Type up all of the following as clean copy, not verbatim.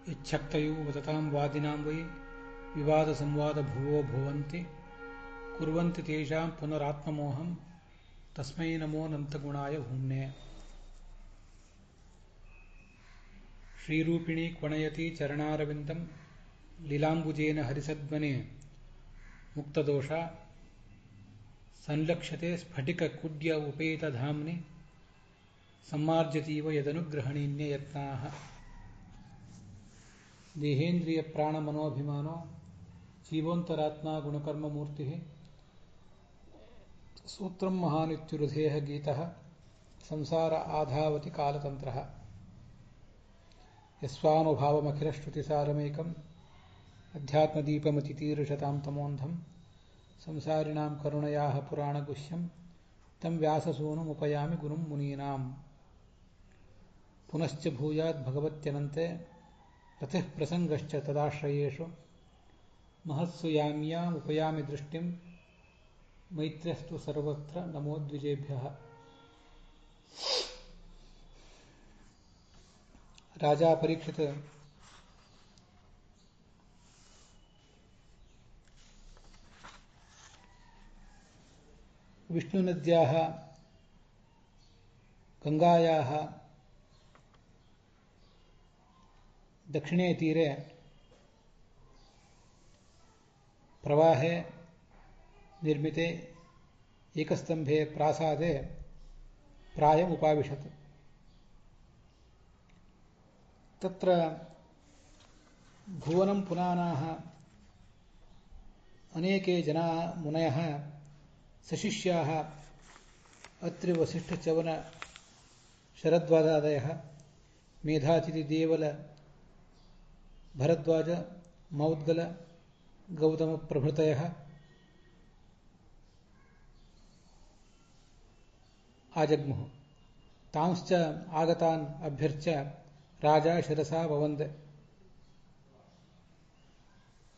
इच्छक्तयो वदतां वादिनां वै विवादसंवादभुवो भुवन्ति कुर्वन्ति तेषां पुनरात्ममोहं तस्मै नमोऽनन्तगुणाय भूम्ने। श्रीरूपिणी क्वणयति चरणारविन्दं लीलाम्बुजेन हरिसद्मने मुक्तदोषा संलक्ष्यते स्फटिककुड्य उपेतधाम्नि सम्मार्जतीव यदनुग्रहणीन्ययत्नाः। देहेन्द्रियप्राणमनोभिमानो जीवोऽन्तरात्मा गुणकर्ममूर्तिः सूत्रं महानित्युरुधेः गीतः संसार आधावति कालतन्त्रः। यस्वानुभावमखिलश्रुतिसारमेकम् अध्यात्मदीपमतितीर्षतां तमोन्धं संसारिणां करुणयाः पुराणगुह्यं तं व्याससूनुमुपयामि गुरुं मुनीनां। पुनश्च भूयात् भगवत्यनन्ते रतिः प्रसङ्गश्च तदाश्रयेषु महत्सु याम्यामुपयामि दृष्टिं मैत्र्यस्तु सर्वत्र नमो द्विजेभ्यः। राजा परीक्षित विष्णुनद्याः गङ्गायाः दक्षिणे तीरे प्रवाहे निर्मिते एकस्तंभे प्रासादे प्रायमुपाविशत्। तत्र भुवनं पुनानाः अनेके जना मुनयः सशिष्याः अत्रि वसिष्ठचवन शरद्वादादयः मेधातिथि देवल भरद्वाज मौद्गल गौतम प्रभृतयः आजग्मुः। तांश्च आगतान् अभ्यर्च्य राजा शिरसा ववन्दे।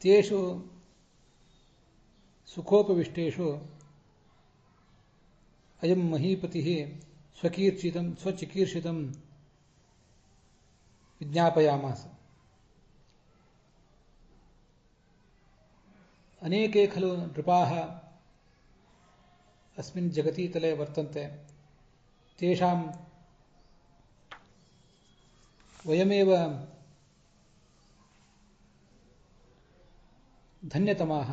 तेषु सुखोपविष्टेषु अयं महीपतिः स्वचिकीर्षितं विज्ञापयामास। अनेके खलु नृपाः अस्मिन् जगतीतले वर्तन्ते, तेषां वयमेव धन्यतमाः।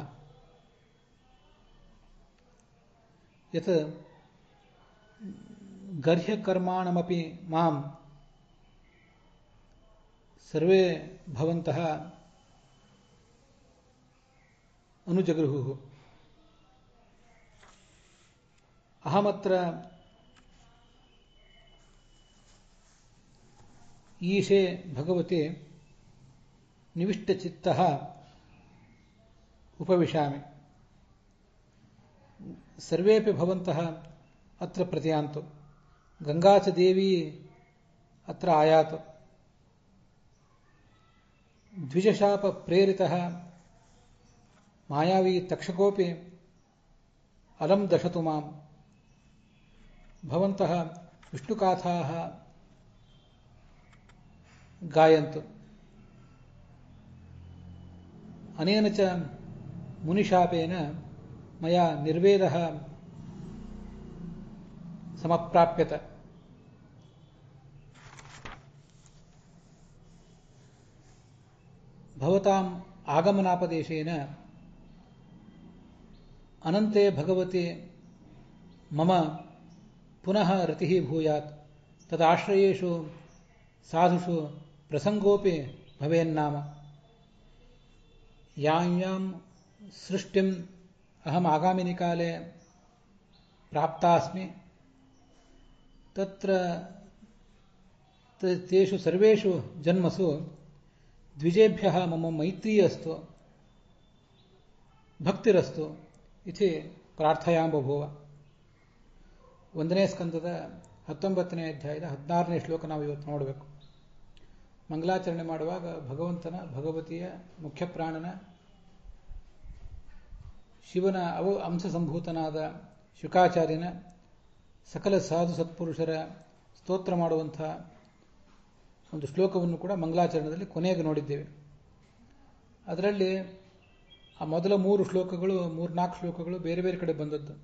यत् गर्ह्यकर्माणमपि मां सर्वे भवन्तः अनुजगृहुः। अहमत्र ईशे भगवते निविष्टचित्तः उपविशामि। सर्वेपि भवन्तः अत्र प्रतियान्तु। गंगा च देवी अत्र आयातु। द्विजशाप प्रेरितः मायावी तक्षकोपि अलं दशतु मां। भवन्तः विष्णुकाथाः गायन्तु। अनेन च मुनिशापेन मया निर्वेदः समप्राप्यत। भवताम् आगमनापदेशेन अनन्ते भगवते मम पुनः रतिः भूयात्। तदाश्रयेषु साधुषु प्रसङ्गोपि भवेन्नाम। यां सृष्टिम् अहम् आगामिनि काले प्राप्तास्मि तत्र तेषु सर्वेषु जन्मसु द्विजेभ्यः मम मैत्री अस्तु, भक्तिरस्तु इति ಪ್ರಾರ್ಥಯಾಂ ಬಭೂವ. 1ನೇ ಸ್ಕಂದದ 19ನೇ ಅಧ್ಯಾಯದ 16ನೇ ಶ್ಲೋಕ ನಾವು ಇವತ್ತು ನೋಡಬೇಕು. ಮಂಗಲಾಚರಣೆ ಮಾಡುವಾಗ ಭಗವಂತನ, ಭಗವತಿಯ, ಮುಖ್ಯ ಪ್ರಾಣನ, ಶಿವನ ಅಂಶ ಸಂಭೂತನಾದ ಶುಕಾಚಾರ್ಯನ, ಸಕಲ ಸಾಧು ಸತ್ಪುರುಷರ ಸ್ತೋತ್ರ ಮಾಡುವಂಥ ಒಂದು ಶ್ಲೋಕವನ್ನು ಕೂಡ ಮಂಗಲಾಚರಣೆಯಲ್ಲಿ ಕೊನೆಗೆ ನೋಡಿದ್ದೇವೆ. ಅದರಲ್ಲಿ ಆ ಮೊದಲ 3 ಶ್ಲೋಕಗಳು 3-4 ಶ್ಲೋಕಗಳು ಬೇರೆ ಬೇರೆ ಕಡೆ ಬಂದದ್ದು.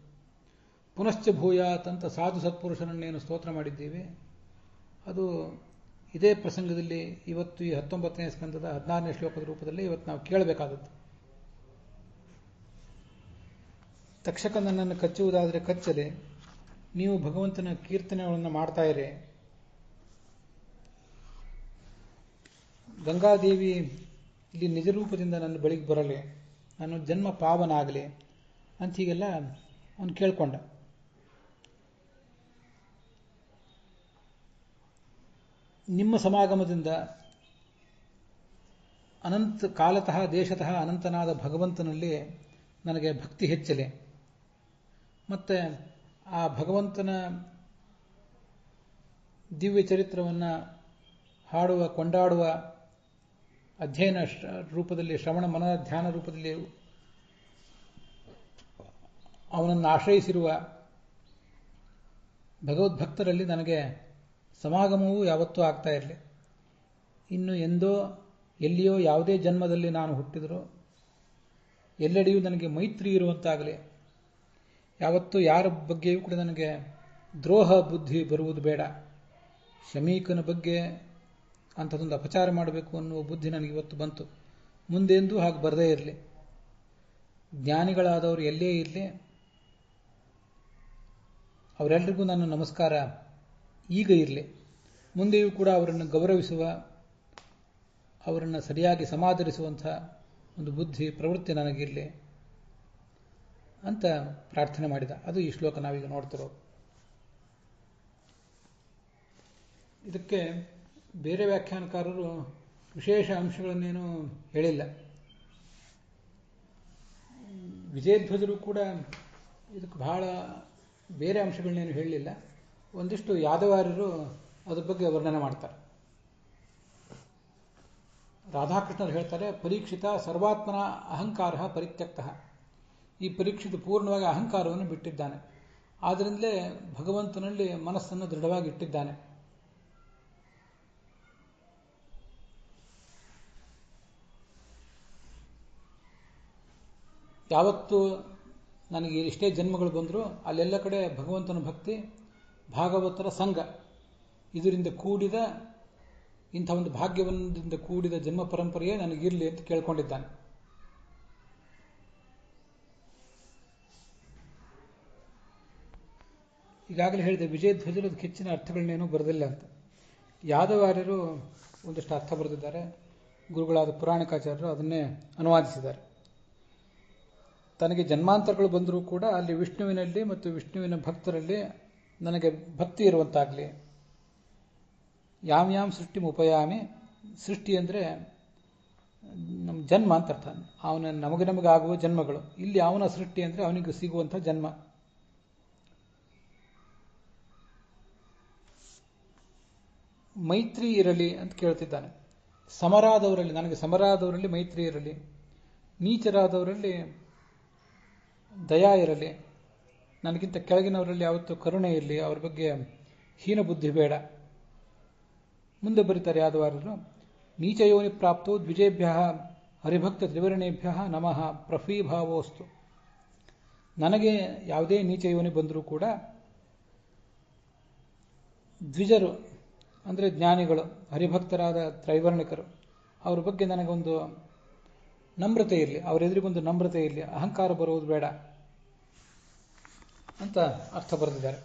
ಪುನಶ್ಚ ಭೂಯಾತ್ ಅಂತ ಸಾಧು ಸತ್ಪುರುಷನನ್ನೇನು ಸ್ತೋತ್ರ ಮಾಡಿದ್ದೇವೆ, ಅದು ಇದೇ ಪ್ರಸಂಗದಲ್ಲಿ ಇವತ್ತು ಈ 19ನೇ ಸ್ಕಂದದ 16ನೇ ಶ್ಲೋಕದ ರೂಪದಲ್ಲಿ ಇವತ್ತು ನಾವು ಕೇಳಬೇಕಾದದ್ದು. ತಕ್ಷಕ ನನ್ನನ್ನು ಕಚ್ಚುವುದಾದರೆ ಕಚ್ಚಲೆ, ನೀವು ಭಗವಂತನ ಕೀರ್ತನೆಗಳನ್ನು ಮಾಡ್ತಾ ಇರಿ, ಗಂಗಾದೇವಿ ಇಲ್ಲಿ ನಿಜ ರೂಪದಿಂದ ನನ್ನ ಬಳಿಗೆ ಬರಲಿ, ನಾನು ಜನ್ಮ ಪಾವನ ಆಗಲಿ ಅಂತ ಹೀಗೆಲ್ಲ ಅವನು ಕೇಳ್ಕೊಂಡ. ನಿಮ್ಮ ಸಮಾಗಮದಿಂದ ಅನಂತ ಕಾಲತಃ ದೇಶತಃ ಅನಂತನಾದ ಭಗವಂತನಲ್ಲಿ ನನಗೆ ಭಕ್ತಿ ಹೆಚ್ಚಲಿ, ಮತ್ತೆ ಆ ಭಗವಂತನ ದಿವ್ಯ ಚರಿತ್ರವನ್ನು ಹಾಡುವ ಕೊಂಡಾಡುವ ಅಧ್ಯಯನ ರೂಪದಲ್ಲಿ, ಶ್ರವಣ ಮನ ಧ್ಯಾನ ರೂಪದಲ್ಲಿ ಅವನನ್ನು ಆಶ್ರಯಿಸಿರುವ ಭಗವದ್ಭಕ್ತರಲ್ಲಿ ನನಗೆ ಸಮಾಗಮವೂ ಯಾವತ್ತೂ ಆಗ್ತಾ ಇರಲಿ. ಇನ್ನು ಎಂದೋ ಎಲ್ಲಿಯೋ ಯಾವುದೇ ಜನ್ಮದಲ್ಲಿ ನಾನು ಹುಟ್ಟಿದರೂ ಎಲ್ಲೆಡೆಯೂ ನನಗೆ ಮೈತ್ರಿ ಇರುವಂತಾಗಲಿ, ಯಾವತ್ತೂ ಯಾರ ಬಗ್ಗೆಯೂ ಕೂಡ ನನಗೆ ದ್ರೋಹ ಬುದ್ಧಿ ಬರುವುದು ಬೇಡ, ಶಮೀಕನ ಬಗ್ಗೆ ಅಂಥದ್ದೊಂದು ಅಪಚಾರ ಮಾಡಬೇಕು ಅನ್ನುವ ಬುದ್ಧಿ ನನಗೆ ಇವತ್ತು ಬಂತು, ಮುಂದೆಂದೂ ಹಾಗೆ ಬರದೇ ಇರಲಿ. ಜ್ಞಾನಿಗಳಾದವರು ಎಲ್ಲೇ ಇರಲಿ, ಅವರೆಲ್ಲರಿಗೂ ನನ್ನ ನಮಸ್ಕಾರ ಈಗ ಇರಲಿ, ಮುಂದೆಯೂ ಕೂಡ ಅವರನ್ನು ಗೌರವಿಸುವ, ಅವರನ್ನು ಸರಿಯಾಗಿ ಸಮಾಧರಿಸುವಂಥ ಒಂದು ಬುದ್ಧಿ ಪ್ರವೃತ್ತಿ ನನಗಿರಲಿ ಅಂತ ಪ್ರಾರ್ಥನೆ ಮಾಡಿದ. ಅದು ಈ ಶ್ಲೋಕ ನಾವೀಗ ನೋಡ್ತಿರೋದು. ಇದಕ್ಕೆ ಬೇರೆ ವ್ಯಾಖ್ಯಾನಕಾರರು ವಿಶೇಷ ಅಂಶಗಳನ್ನೇನು ಹೇಳಿಲ್ಲ. ವಿಜಯಧ್ವಜರು ಕೂಡ ಇದಕ್ಕೆ ಬಹಳ ಬೇರೆ ಅಂಶಗಳನ್ನೇನು ಹೇಳಲಿಲ್ಲ. ಒಂದಿಷ್ಟು ಯಾದವಾರ್ಯರು ಅದ್ರ ಬಗ್ಗೆ ವರ್ಣನೆ ಮಾಡ್ತಾರೆ. ರಾಧಾಕೃಷ್ಣರು ಹೇಳ್ತಾರೆ, ಪರೀಕ್ಷಿತ ಸರ್ವಾತ್ಮನ ಅಹಂಕಾರ ಪರಿತ್ಯಕ್ತ. ಈ ಪರೀಕ್ಷಿತ ಪೂರ್ಣವಾಗಿ ಅಹಂಕಾರವನ್ನು ಬಿಟ್ಟಿದ್ದಾನೆ, ಆದ್ದರಿಂದಲೇ ಭಗವಂತನಲ್ಲಿ ಮನಸ್ಸನ್ನು ದೃಢವಾಗಿ ಇಟ್ಟಿದ್ದಾನೆ. ಯಾವತ್ತು ನನಗೆ ಎಷ್ಟೇ ಜನ್ಮಗಳು ಬಂದರೂ ಅಲ್ಲೆಲ್ಲ ಕಡೆ ಭಗವಂತನ ಭಕ್ತಿ, ಭಾಗವತರ ಸಂಘ, ಇದರಿಂದ ಕೂಡಿದ ಇಂಥ ಒಂದು ಭಾಗ್ಯವಂತದಿಂದ ಕೂಡಿದ ಜನ್ಮ ಪರಂಪರೆಯೇ ನನಗಿರಲಿ ಅಂತ ಕೇಳ್ಕೊಂಡಿದ್ದಾನೆ. ಈಗಾಗಲೇ ಹೇಳಿದೆ, ವಿಜಯಧ್ವಜರು ಅದಕ್ಕೆ ಹೆಚ್ಚಿನ ಅರ್ಥಗಳನ್ನೇನು ಬರೆದಿಲ್ಲ ಅಂತ. ಯಾದವಾರ್ಯರು ಒಂದಷ್ಟು ಅರ್ಥ ಬರೆದಿದ್ದಾರೆ, ಗುರುಗಳಾದ ಪುರಾಣಿಕಾಚಾರ್ಯರು ಅದನ್ನೇ ಅನುವಾದಿಸಿದ್ದಾರೆ. ತನಗೆ ಜನ್ಮಾಂತರಗಳು ಬಂದರೂ ಕೂಡ ಅಲ್ಲಿ ವಿಷ್ಣುವಿನಲ್ಲಿ ಮತ್ತು ವಿಷ್ಣುವಿನ ಭಕ್ತರಲ್ಲಿ ನನಗೆ ಭಕ್ತಿ ಇರುವಂತಾಗಲಿ. ಯಾಮ್ ಸೃಷ್ಟಿ ಉಪಯಾಮಿ, ಸೃಷ್ಟಿ ಅಂದರೆ ನಮ್ಮ ಜನ್ಮ ಅಂತ ಅರ್ಥ. ನಮಗಾಗುವ ಜನ್ಮಗಳು, ಇಲ್ಲಿ ಅವನ ಸೃಷ್ಟಿ ಅಂದರೆ ಅವನಿಗೆ ಸಿಗುವಂಥ ಜನ್ಮ. ಮೈತ್ರಿ ಇರಲಿ ಅಂತ ಕೇಳ್ತಿದ್ದಾನೆ. ಸಮರಾದವರಲ್ಲಿ, ನನಗೆ ಸಮರಾದವರಲ್ಲಿ ಮೈತ್ರಿ ಇರಲಿ, ನೀಚರಾದವರಲ್ಲಿ ದಯಾ ಇರಲಿ, ನನಗಿಂತ ಕೆಳಗಿನವರಲ್ಲಿ ಯಾವತ್ತೂ ಕರುಣೆ ಇರಲಿ, ಅವ್ರ ಬಗ್ಗೆ ಹೀನ ಬುದ್ಧಿ ಬೇಡ. ಮುಂದೆ ಬರೀತಾರೆ ಯಾದವಾರರು, ನೀಚಯೋನಿ ಪ್ರಾಪ್ತೋ ದ್ವಿಜೇಭ್ಯ ಹರಿಭಕ್ತ ತ್ರಿವರ್ಣೇಭ್ಯ ನಮಃ ಪ್ರಫೀಭಾವೋಸ್ತು. ನನಗೆ ಯಾವುದೇ ನೀಚ ಯೋನಿ ಬಂದರೂ ಕೂಡ ದ್ವಿಜರು ಅಂದರೆ ಜ್ಞಾನಿಗಳು, ಹರಿಭಕ್ತರಾದ ತ್ರೈವರ್ಣಿಕರು, ಅವ್ರ ಬಗ್ಗೆ ನನಗೊಂದು ನಮ್ರತೆ ಇರಲಿ, ಅವರೆದುರಿಗೊಂದು ನಮ್ರತೆ ಇರಲಿ, ಅಹಂಕಾರ ಬರುವುದು ಬೇಡ ಅಂತ ಅರ್ಥ ಬರೆದಿದ್ದಾರೆ.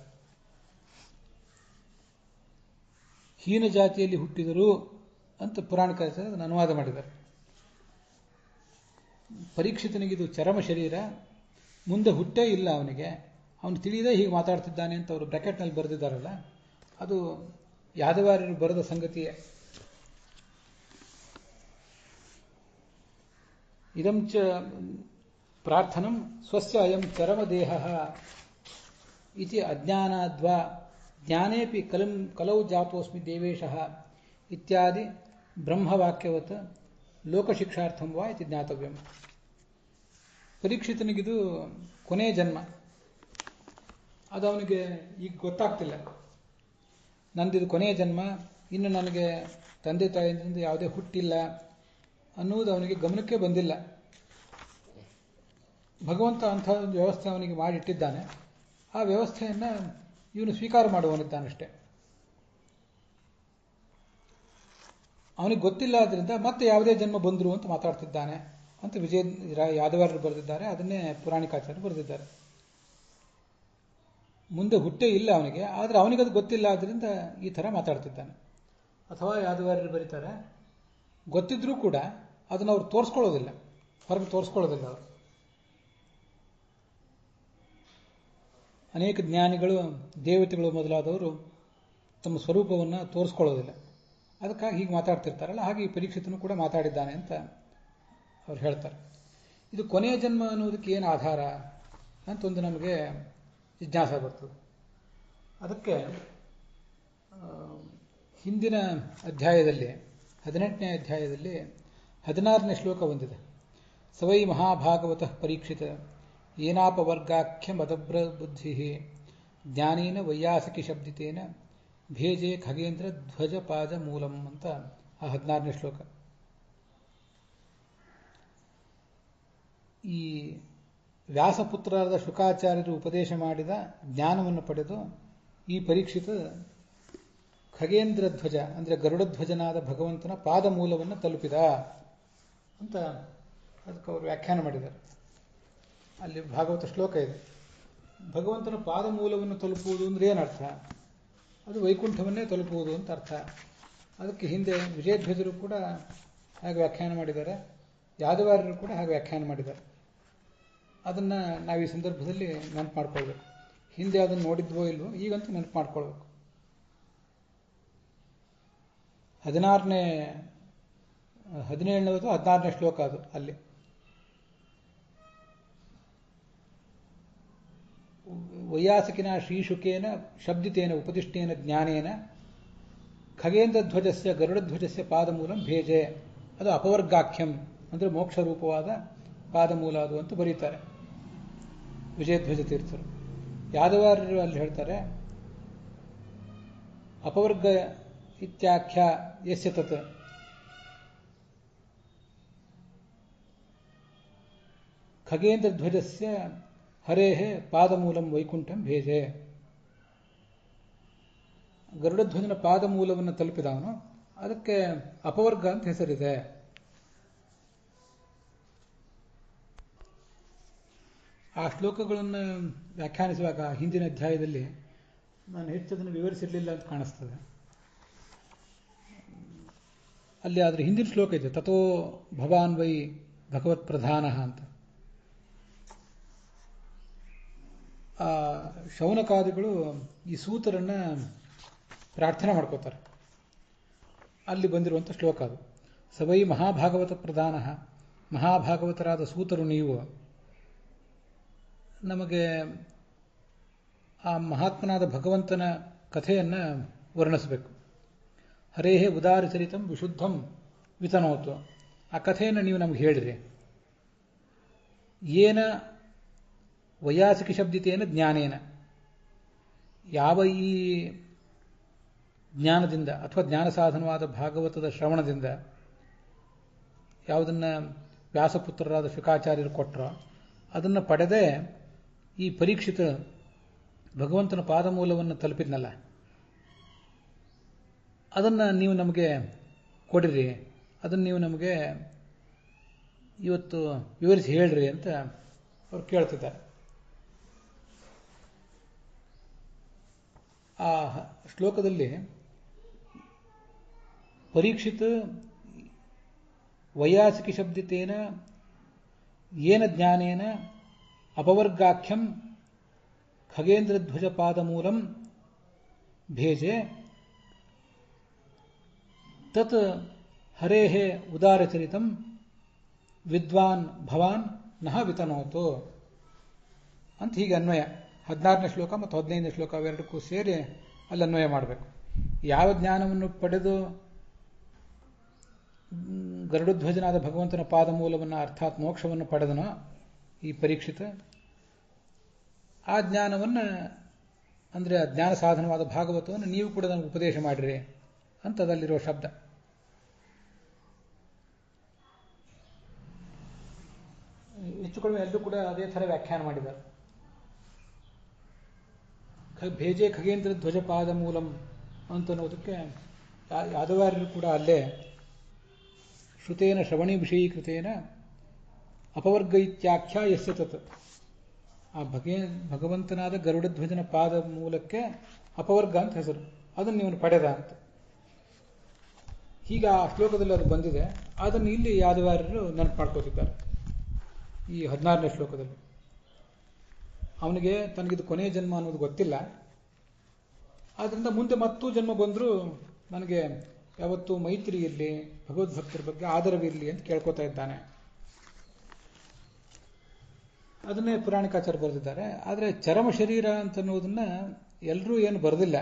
ಹೀನ ಜಾತಿಯಲ್ಲಿ ಹುಟ್ಟಿದರು ಅಂತ ಪುರಾಣಿಕರು ಅದನ್ನು ಅನುವಾದ ಮಾಡಿದ್ದಾರೆ. ಪರೀಕ್ಷಿತನಿಗಿದು ಚರಮ ಶರೀರ, ಮುಂದೆ ಹುಟ್ಟೇ ಇಲ್ಲ ಅವನಿಗೆ, ಅವನು ತಿಳಿಯದೇ ಹೀಗೆ ಮಾತಾಡ್ತಿದ್ದಾನೆ ಅಂತ ಅವರು ಬ್ರ್ಯಾಕೆಟ್ನಲ್ಲಿ ಬರೆದಿದ್ದಾರಲ್ಲ, ಅದು ಯಾದವಾರ್ಯರು ಬರೆದ ಸಂಗತಿಯೇ. ಇದಂ ಚ ಪ್ರಾರ್ಥನಂ ಸ್ವಸ್ಯ ಅಯಂ ಚರಮದೇಹ ಇತಿ ಅಜ್ಞಾನಾದ್ವಾ ಜ್ಞಾನೇಪಿ ಕಲೌ ಜಾತೋಸ್ಮಿ ದೇವೇಶಃ ಇತ್ಯಾದಿ ಬ್ರಹ್ಮವಾಕ್ಯವತ್ ಲೋಕಶಿಕ್ಷಾರ್ಥಂ ವಾ ಇತಿ ಜ್ಞಾತವ್ಯಂ. ಪರೀಕ್ಷಿತನಿಗಿದು ಕೊನೆಯ ಜನ್ಮ, ಅದು ಅವನಿಗೆ ಈಗ ಗೊತ್ತಾಗ್ತಿಲ್ಲ. ನಂದಿದು ಕೊನೆಯ ಜನ್ಮ, ಇನ್ನು ನನಗೆ ತಂದೆ ತಾಯಿಯಿಂದ ಯಾವುದೇ ಹುಟ್ಟಿಲ್ಲ ಅನ್ನುವುದು ಅವನಿಗೆ ಗಮನಕ್ಕೆ ಬಂದಿಲ್ಲ. ಭಗವಂತ ಅಂಥ ಒಂದು ವ್ಯವಸ್ಥೆ ಅವನಿಗೆ ಮಾಡಿಟ್ಟಿದ್ದಾನೆ. ಆ ವ್ಯವಸ್ಥೆಯನ್ನು ಇವನು ಸ್ವೀಕಾರ ಮಾಡುವನಿದ್ದಾನಷ್ಟೇ. ಅವನಿಗೆ ಗೊತ್ತಿಲ್ಲ ಆದ್ದರಿಂದ ಮತ್ತೆ ಯಾವುದೇ ಜನ್ಮ ಬಂದರು ಅಂತ ಮಾತಾಡ್ತಿದ್ದಾನೆ ಅಂತ ಯಾದವಾರರು ಬರೆದಿದ್ದಾರೆ. ಅದನ್ನೇ ಪುರಾಣಿಕಾಚಾರ್ಯರು ಬರೆದಿದ್ದಾರೆ. ಮುಂದೆ ಹುಟ್ಟೇ ಇಲ್ಲ ಅವನಿಗೆ, ಆದರೆ ಅವನಿಗದು ಗೊತ್ತಿಲ್ಲ ಆದ್ದರಿಂದ ಈ ಥರ ಮಾತಾಡ್ತಿದ್ದಾನೆ. ಅಥವಾ ಯಾದವಾರರು ಬರೀತಾರೆ, ಗೊತ್ತಿದ್ರೂ ಕೂಡ ಅದನ್ನು ಅವ್ರು ತೋರಿಸ್ಕೊಳ್ಳೋದಿಲ್ಲ, ಹೊರಗೆ ತೋರಿಸ್ಕೊಳ್ಳೋದಿಲ್ಲ. ಅವರು ಅನೇಕ ಜ್ಞಾನಿಗಳು, ದೇವತೆಗಳು ಮೊದಲಾದವರು ತಮ್ಮ ಸ್ವರೂಪವನ್ನು ತೋರಿಸ್ಕೊಳ್ಳೋದಿಲ್ಲ. ಅದಕ್ಕಾಗಿ ಹೀಗೆ ಮಾತಾಡ್ತಿರ್ತಾರಲ್ಲ, ಹಾಗೆ ಈ ಪರೀಕ್ಷಿತನು ಕೂಡ ಮಾತಾಡಿದ್ದಾನೆ ಅಂತ ಅವ್ರು ಹೇಳ್ತಾರೆ. ಇದು ಕೊನೆಯ ಜನ್ಮ ಅನ್ನೋದಕ್ಕೆ ಏನು ಆಧಾರ ಅಂತ ಒಂದು ನಮಗೆ ಜಿಜ್ಞಾಸೆ ಬರ್ತದೆ. ಅದಕ್ಕೆ ಹಿಂದಿನ ಅಧ್ಯಾಯದಲ್ಲಿ 18ನೇ ಅಧ್ಯಾಯದಲ್ಲಿ 16ನೇ ಶ್ಲೋಕ ಬಂದಿದೆ. ಸವೈ ಮಹಾಭಾಗವತಃ ಪರೀಕ್ಷಿತ ಏನಾಪವರ್ಗಾಖ್ಯ ಮದಬ್ರ ಬುದ್ಧಿ ಜ್ಞಾನೇನ ವೈಯಾಸಿಕಿ ಶಬ್ದಿತೇನ ಭೇಜೆ ಖಗೇಂದ್ರ ಧ್ವಜ ಪಾಜ ಮೂಲಂ ಅಂತ ಆ 16ನೇ ಶ್ಲೋಕ. ಈ ವ್ಯಾಸಪುತ್ರರಾದ ಶುಕಾಚಾರ್ಯರು ಉಪದೇಶ ಮಾಡಿದ ಜ್ಞಾನವನ್ನು ಪಡೆದು ಈ ಪರೀಕ್ಷಿತ ಖಗೇಂದ್ರ ಧ್ವಜ ಅಂದರೆ ಗರುಡಧ್ವಜನಾದ ಭಗವಂತನ ಪಾದ ಮೂಲವನ್ನು ತಲುಪಿದ ಅಂತ ಅದಕ್ಕೆ ಅವರು ವ್ಯಾಖ್ಯಾನ ಮಾಡಿದ್ದಾರೆ. ಅಲ್ಲಿ ಭಾಗವತ ಶ್ಲೋಕ ಇದೆ. ಭಗವಂತನ ಪಾದ ಮೂಲವನ್ನು ತಲುಪುವುದು ಅಂದ್ರೆ ಏನರ್ಥ? ಅದು ವೈಕುಂಠವನ್ನೇ ತಲುಪುವುದು ಅಂತ ಅರ್ಥ. ಅದಕ್ಕೆ ಹಿಂದೆ ವಿಜಯಧ್ವಜರು ಕೂಡ ಹಾಗೆ ವ್ಯಾಖ್ಯಾನ ಮಾಡಿದ್ದಾರೆ, ಯಾದವಾರರು ಕೂಡ ಹಾಗೆ ವ್ಯಾಖ್ಯಾನ ಮಾಡಿದ್ದಾರೆ. ಅದನ್ನು ನಾವು ಈ ಸಂದರ್ಭದಲ್ಲಿ ನೆನಪು ಮಾಡ್ಕೊಳ್ಬೇಕು. ಹಿಂದೆ ಅದನ್ನು ನೋಡಿದ್ವೋ ಇಲ್ವೋ, ಈಗಂತೂ ನೆನಪು ಮಾಡ್ಕೊಳ್ಬೇಕು. 17ನೇ ಅಥವಾ 16ನೇ ಶ್ಲೋಕ ಅದು. ಅಲ್ಲಿ ವೈಯಾಸಿಕಿನ ಶ್ರೀಶುಕೇನ ಶಬ್ದಿತೇನ ಉಪದಿಷ್ಟೇನ ಜ್ಞಾನೇನ ಖಗೇಂದ್ರ ಧ್ವಜಸ್ಯ ಗರುಡಧ್ವಜಸ್ಯ ಪಾದಮೂಲಂ ಭೇಜೆ. ಅದು ಅಪವರ್ಗಾಖ್ಯಂ ಅಂದರೆ ಮೋಕ್ಷ ರೂಪವಾದ ಪಾದಮೂಲ ಅದು ಅಂತ ಬರೀತಾರೆ ವಿಜಯಧ್ವಜ ತೀರ್ಥರು. ಯಾದವಾರರು ಅಲ್ಲಿ ಹೇಳ್ತಾರೆ, ಅಪವರ್ಗ ಇತ್ಯಾಖ್ಯ ಯಸ್ಯ ತತ್ ಖಗೇಂದ್ರ ಧ್ವಜಸ್ಯ ಹರೇಃ ಪಾದಮೂಲಂ ವೈಕುಂಠಂ ಭೇಜೆ. ಗರುಡಧ್ವಜನ ಪಾದಮೂಲವನ್ನು ತಲುಪಿದವನು, ಅದಕ್ಕೆ ಅಪವರ್ಗ ಅಂತ ಹೆಸರಿದೆ. ಆ ಶ್ಲೋಕಗಳನ್ನು ವ್ಯಾಖ್ಯಾನಿಸುವಾಗ ಹಿಂದಿನ ಅಧ್ಯಾಯದಲ್ಲಿ ನಾನು ಹೆಚ್ಚದನ್ನು ವಿವರಿಸಿರಲಿಲ್ಲ ಅಂತ ಕಾಣಿಸ್ತದೆ. ಅಲ್ಲಿ ಆದರೆ ಹಿಂದಿನ ಶ್ಲೋಕ ಇದೆ, ತಥೋ ಭವಾನ್ ವೈ ಭಗವತ್ ಪ್ರಧಾನ ಅಂತ. ಆ ಶೌನಕಾದಿಗಳು ಈ ಸೂತರನ್ನ ಪ್ರಾರ್ಥನೆ ಮಾಡ್ಕೋತಾರೆ. ಅಲ್ಲಿ ಬಂದಿರುವಂಥ ಶ್ಲೋಕ ಅದು. ಸವೈ ಮಹಾಭಾಗವತ ಪ್ರಧಾನ, ಮಹಾಭಾಗವತರಾದ ಸೂತರು ನೀವು ನಮಗೆ ಆ ಮಹಾತ್ಮನಾದ ಭಗವಂತನ ಕಥೆಯನ್ನು ವರ್ಣಿಸಬೇಕು. ಹರೇಹೇ ಉದಾರಚರಿತಂ ವಿಶುದ್ಧಂ ವಿತನೋತು. ಆ ಕಥೆಯನ್ನು ನೀವು ನಮ್ಗೆ ಹೇಳಿರಿ. ಏನ ವೈಯಾಸಿಕ ಶಬ್ದಿತೇನ ಜ್ಞಾನೇನ, ಯಾವ ಈ ಜ್ಞಾನದಿಂದ ಅಥವಾ ಜ್ಞಾನ ಸಾಧನವಾದ ಭಾಗವತದ ಶ್ರವಣದಿಂದ ಯಾವುದನ್ನು ವ್ಯಾಸಪುತ್ರರಾದ ಶುಕಾಚಾರ್ಯರು ಕೊಟ್ಟರೋ ಅದನ್ನು ಪಡೆದೇ ಈ ಪರೀಕ್ಷಿತ ಭಗವಂತನ ಪಾದಮೂಲವನ್ನು ತಲುಪಿದ್ನಲ್ಲ, ಅದನ್ನು ನೀವು ನಮಗೆ ಕೊಡಿರಿ, ಅದನ್ನು ನೀವು ನಮಗೆ ಇವತ್ತು ವಿವರಿಸಿ ಹೇಳ್ರಿ ಅಂತ ಅವ್ರು ಕೇಳ್ತಿದ್ದಾರೆ. ಆ ಶ್ಲೋಕದಲ್ಲಿ ಪರೀಕ್ಷಿತ ವೈಯಾಸಿಕ ಶಬ್ದಿತೇನ ಏನ ಜ್ಞಾನೇನ ಅಪವರ್ಗಾಖ್ಯಂ ಖಗೇಂದ್ರ ಧ್ವಜ ಪಾದಮೂಲಂ ಭೇಜೆ ತತ್ ಹರೇಃ ಉದಾರಚರಿತಂ ವಿದ್ವಾನ್ ಭವಾನ್ ನಹ ವಿತನೋತು ಅಂತ ಹೀಗೆ ಅನ್ವಯ. 16ನೇ ಶ್ಲೋಕ ಮತ್ತು 15ನೇ ಶ್ಲೋಕ ಅವೆರಡಕ್ಕೂ ಸೇರಿ ಅಲ್ಲಿ ಅನ್ವಯ ಮಾಡಬೇಕು. ಯಾವ ಜ್ಞಾನವನ್ನು ಪಡೆದು ಗರುಡಧ್ವಜನಾದ ಭಗವಂತನ ಪಾದಮೂಲವನ್ನು ಅರ್ಥಾತ್ ಮೋಕ್ಷವನ್ನು ಪಡೆದನೋ ಈ ಪರೀಕ್ಷಿತ, ಆ ಜ್ಞಾನವನ್ನು ಅಂದರೆ ಆ ಜ್ಞಾನ ಸಾಧನವಾದ ಭಾಗವತವನ್ನು ನೀವು ಕೂಡ ನಮಗೆ ಉಪದೇಶ ಮಾಡಿರಿ ಅಂತ ಅದಲ್ಲಿರೋ ಶಬ್ದ. ಹೆಚ್ಚು ಕಡಿಮೆ ಎಲ್ಲರೂ ಕೂಡ ಅದೇ ಥರ ವ್ಯಾಖ್ಯಾನ ಮಾಡಿದ್ದಾರೆ. ಭೇಜೆ ಖಗೇಂದ್ರ ಧ್ವಜಪಾದ ಮೂಲಂ ಅಂತನ್ನೋದಕ್ಕೆ ಯಾದವಾರ್ಯರು ಕೂಡ ಅಲ್ಲೇ ಶ್ರುತೇನ ಶ್ರವಣಿ ವಿಷಯೀಕೃತೇನ ಅಪವರ್ಗ ಇತ್ಯಾಖ್ಯಾ ಯಸ್ಯ ತತ್, ಆ ಭಗವಂತನಾದ ಗರುಡಧ್ವಜನ ಪಾದ ಮೂಲಕ್ಕೆ ಅಪವರ್ಗ ಅಂತ ಹೆಸರು, ಅದನ್ನು ಇವನು ಪಡೆದ ಅಂತ. ಹೀಗೆ ಆ ಶ್ಲೋಕದಲ್ಲಿ ಅದು ಬಂದಿದೆ. ಅದನ್ನು ಇಲ್ಲಿ ಯಾದವಾರ್ಯರು ನೆನಪು ಮಾಡ್ಕೋತಿದ್ದಾರೆ ಈ 16ನೇ ಶ್ಲೋಕದಲ್ಲಿ. ಅವನಿಗೆ ತನಗಿದು ಕೊನೆಯ ಜನ್ಮ ಅನ್ನೋದು ಗೊತ್ತಿಲ್ಲ, ಆದ್ದರಿಂದ ಮುಂದೆ ಮತ್ತೂ ಜನ್ಮ ಬಂದರೂ ನನಗೆ ಯಾವತ್ತೂ ಮೈತ್ರಿ ಇರಲಿ, ಭಗವದ್ಭಕ್ತರ ಬಗ್ಗೆ ಆದರವಿರಲಿ ಅಂತ ಕೇಳ್ಕೊತಾ ಇದ್ದಾನೆ. ಅದನ್ನೇ ಪುರಾಣಿಕಾಚಾರ್ಯ ಬರೆದಿದ್ದಾರೆ. ಆದರೆ ಚರಮ ಶರೀರ ಅಂತನ್ನೋದನ್ನ ಎಲ್ಲರೂ ಏನು ಬರೆದಿಲ್ಲ.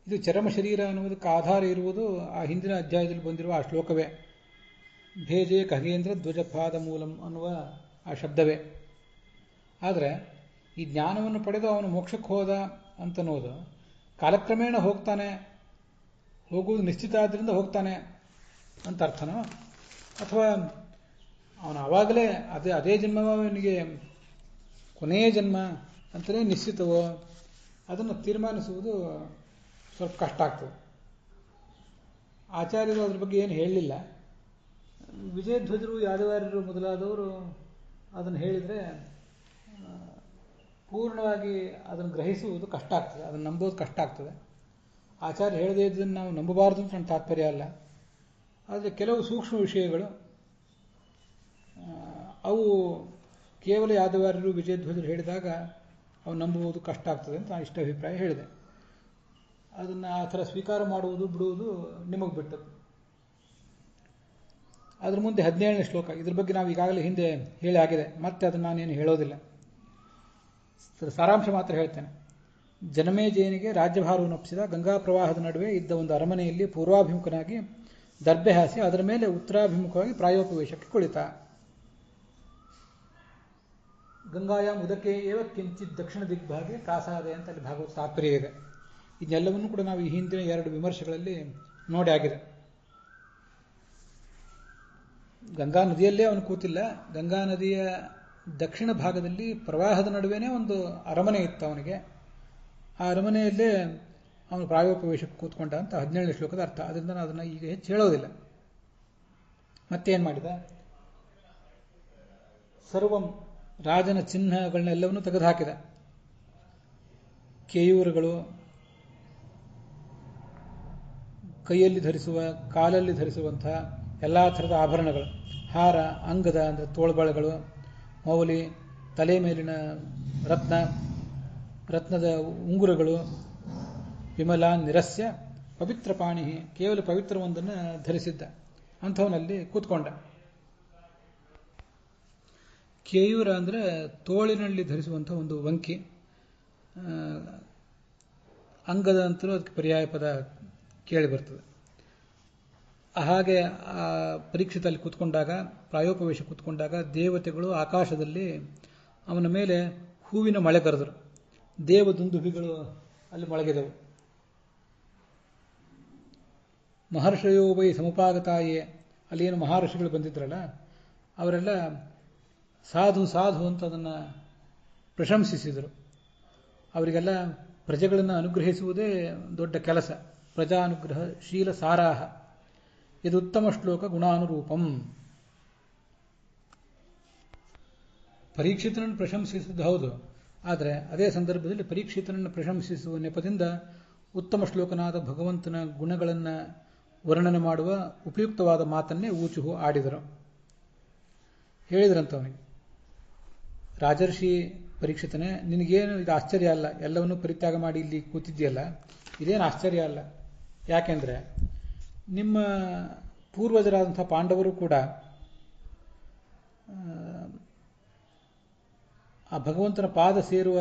ಇದು ಚರಮ ಶರೀರ ಅನ್ನುವುದಕ್ಕೆ ಆಧಾರ ಇರುವುದು ಆ ಹಿಂದಿನ ಅಧ್ಯಾಯದಲ್ಲಿ ಬಂದಿರುವ ಆ ಶ್ಲೋಕವೇ, ಭೇಜೆ ಖಗೇಂದ್ರ ಧ್ವಜಪಾದ ಮೂಲಂ ಅನ್ನುವ ಆ ಶಬ್ದವೇ. ಆದರೆ ಈ ಜ್ಞಾನವನ್ನು ಪಡೆದು ಅವನು ಮೋಕ್ಷಕ್ಕೆ ಹೋದ ಅಂತನ್ನೋದು ಕಾಲಕ್ರಮೇಣ ಹೋಗ್ತಾನೆ, ಹೋಗುವುದು ನಿಶ್ಚಿತ ಆದ್ದರಿಂದ ಹೋಗ್ತಾನೆ ಅಂತ ಅರ್ಥನೋ, ಅಥವಾ ಅವನು ಆವಾಗಲೇ ಅದೇ ಜನ್ಮವನಿಗೆ ಕೊನೆಯ ಜನ್ಮ ಅಂತಲೇ ನಿಶ್ಚಿತವೋ, ಅದನ್ನು ತೀರ್ಮಾನಿಸುವುದು ಸ್ವಲ್ಪ ಕಷ್ಟ ಆಗ್ತದೆ. ಆಚಾರ್ಯರು ಅದ್ರ ಬಗ್ಗೆ ಏನು ಹೇಳಲಿಲ್ಲ. ವಿಜಯಧ್ವಜರು, ಯಾದವಾರ್ಯರು ಮೊದಲಾದವರು ಅದನ್ನು ಹೇಳಿದರೆ ಪೂರ್ಣವಾಗಿ ಅದನ್ನು ಗ್ರಹಿಸುವುದು ಕಷ್ಟ ಆಗ್ತದೆ, ಅದನ್ನು ನಂಬೋದು ಕಷ್ಟ ಆಗ್ತದೆ. ಆಚಾರ್ಯ ಹೇಳದೇ ಇದ್ದನ್ನು ನಾವು ನಂಬಬಾರದು ಅಂತ ನನ್ನ ತಾತ್ಪರ್ಯ ಅಲ್ಲ. ಆದರೆ ಕೆಲವು ಸೂಕ್ಷ್ಮ ವಿಷಯಗಳು ಅವು ಕೇವಲ ಯಾದವಾರ್ಯರು ವಿಜಯಧ್ವಜರು ಹೇಳಿದಾಗ ಅವು ನಂಬುವುದು ಕಷ್ಟ ಆಗ್ತದೆ ಅಂತ ನಾನು ಇಷ್ಟ ಅಭಿಪ್ರಾಯ ಹೇಳಿದೆ. ಅದನ್ನು ಆ ಥರ ಸ್ವೀಕಾರ ಮಾಡುವುದು ಬಿಡುವುದು ನಿಮಗೆ ಬಿಟ್ಟದ್ದು. ಅದ್ರ ಮುಂದೆ 17ನೇ ಶ್ಲೋಕ, ಇದ್ರ ಬಗ್ಗೆ ನಾವು ಈಗಾಗಲೇ ಹಿಂದೆ ಹೇಳಿ ಆಗಿದೆ, ಮತ್ತೆ ಅದನ್ನು ನಾನೇನು ಹೇಳೋದಿಲ್ಲ, ಸಾರಾಂಶ ಮಾತ್ರ ಹೇಳ್ತೇನೆ. ಜನಮೇಜಯನಿಗೆ ರಾಜ್ಯಭಾರವನ್ನು ಒಪ್ಪಿಸಿದ. ಗಂಗಾ ಪ್ರವಾಹದ ನಡುವೆ ಇದ್ದ ಒಂದು ಅರಮನೆಯಲ್ಲಿ ಪೂರ್ವಾಭಿಮುಖನಾಗಿ ದರ್ಬೆ ಹಾಸಿ ಅದರ ಮೇಲೆ ಉತ್ತರಾಭಿಮುಖವಾಗಿ ಪ್ರಾಯೋಪವೇಶಕ್ಕೆ ಕುಳಿತ. ಗಂಗಾಯಾಮ್ ಉದಕೆ ಏವ ಕಿಂಚಿತ್ ದಕ್ಷಿಣ ದಿಗ್ಭಾಗೆ ಪ್ರಾಸಾದೆ ಅಂತ ಅಲ್ಲಿ ಭಾಗವತ ತಾತ್ಪರ್ಯ ಇದೆ. ಇದನ್ನೆಲ್ಲವನ್ನೂ ಕೂಡ ನಾವು ಈ ಹಿಂದಿನ 2 ವಿಮರ್ಶೆಗಳಲ್ಲಿ ನೋಡಿ ಆಗಿದೆ. ಗಂಗಾ ನದಿಯಲ್ಲೇ ಅವನು ಕೂತಿಲ್ಲ, ಗಂಗಾ ನದಿಯ ದಕ್ಷಿಣ ಭಾಗದಲ್ಲಿ ಪ್ರವಾಹದ ನಡುವೆನೇ ಒಂದು ಅರಮನೆ ಇತ್ತು ಅವನಿಗೆ. ಆ ಅರಮನೆಯಲ್ಲೇ ಅವನು ಪ್ರಾಯೋಪವೇಶಕ್ಕೆ ಕೂತ್ಕೊಂಡ ಅಂತ 17ನೇ ಶ್ಲೋಕದ ಅರ್ಥ. ಅದರಿಂದ ನಾನು ಅದನ್ನು ಈಗ ಹೆಚ್ಚು ಹೇಳೋದಿಲ್ಲ. ಮತ್ತೇನು ಮಾಡಿದ? ಸರ್ವಂ ರಾಜನ ಚಿಹ್ನೆಗಳನ್ನೆಲ್ಲವನ್ನೂ ತೆಗೆದುಹಾಕಿದ. ಕೇಯೂರುಗಳು, ಕೈಯಲ್ಲಿ ಧರಿಸುವ, ಕಾಲಲ್ಲಿ ಧರಿಸುವಂತಹ ಎಲ್ಲ ಥರದ ಆಭರಣಗಳು, ಹಾರ, ಅಂಗದ ಅಂದರೆ ತೋಳ್ಬಳೆಗಳು, ಮೌಲಿ, ತಲೆ ಮೇಲಿನ ರತ್ನದ ಉಂಗುರಗಳು, ವಿಮಲ ನಿರಸ್ಯ ಪವಿತ್ರ ಪಾಣಿ, ಕೇವಲ ಪವಿತ್ರವೊಂದನ್ನು ಧರಿಸಿದ್ದ ಅಂಥವನಲ್ಲಿ ಕೂತ್ಕೊಂಡ. ಕೇಯೂರ ಅಂದರೆ ತೋಳಿನಲ್ಲಿ ಧರಿಸುವಂಥ ಒಂದು ವಂಕಿ. ಅಂಗದ ಅಂತಲೂ ಅದಕ್ಕೆ ಪರ್ಯಾಯ ಪದ ಕೇಳಿ ಬರ್ತದೆ. ಹಾಗೆ ಆ ಪರೀಕ್ಷೆಯಲ್ಲಿ ಕೂತ್ಕೊಂಡಾಗ, ಪ್ರಾಯೋಪವೇಶ ಕೂತ್ಕೊಂಡಾಗ ದೇವತೆಗಳು ಆಕಾಶದಲ್ಲಿ ಅವನ ಮೇಲೆ ಹೂವಿನ ಮಳೆ ಕರೆದರು. ದೇವದುಂದುಭಿಗಳು ಅಲ್ಲಿ ಮೊಳಗಿದವು. ಮಹರ್ಷಯೋ ವೈ ಸಮುಪಾಗತಾಯೇ, ಅಲ್ಲೇನು ಮಹರ್ಷಿಗಳು ಬಂದಿದ್ರಲ್ಲ ಅವರೆಲ್ಲ ಸಾಧು ಸಾಧು ಅಂತ ಅದನ್ನು ಪ್ರಶಂಸಿಸಿದರು. ಅವರಿಗೆಲ್ಲ ಪ್ರಜೆಗಳನ್ನು ಅನುಗ್ರಹಿಸುವುದೇ ದೊಡ್ಡ ಕೆಲಸ. ಪ್ರಜಾನುಗ್ರಹ ಶೀಲ ಸಾರಾಹ ಇದು ಉತ್ತಮ ಶ್ಲೋಕ ಗುಣಾನುರೂಪಂ. ಪರೀಕ್ಷಿತನನ್ನು ಪ್ರಶಂಸಿಸಿದ್ದು ಹೌದು, ಆದರೆ ಅದೇ ಸಂದರ್ಭದಲ್ಲಿ ಪರೀಕ್ಷಿತನನ್ನು ಪ್ರಶಂಸಿಸುವ ನೆಪದಿಂದ ಉತ್ತಮ ಶ್ಲೋಕನಾದ ಭಗವಂತನ ಗುಣಗಳನ್ನು ವರ್ಣನೆ ಮಾಡುವ ಉಪಯುಕ್ತವಾದ ಮಾತನ್ನೇ ಊಚುಹು ಆಡಿದರು. ಹೇಳಿದ್ರಂತವನಿಗೆ, ರಾಜರ್ಷಿ ಪರೀಕ್ಷಿತನೇ, ನಿನಗೇನು ಇದು ಆಶ್ಚರ್ಯ ಅಲ್ಲ, ಎಲ್ಲವನ್ನೂ ಪರಿತ್ಯಾಗ ಮಾಡಿ ಇಲ್ಲಿ ಕೂತಿದ್ಯಲ್ಲ, ಇದೇನು ಆಶ್ಚರ್ಯ ಅಲ್ಲ. ಯಾಕೆಂದರೆ ನಿಮ್ಮ ಪೂರ್ವಜರಾದಂಥ ಪಾಂಡವರು ಕೂಡ ಆ ಭಗವಂತನ ಪಾದ ಸೇರುವ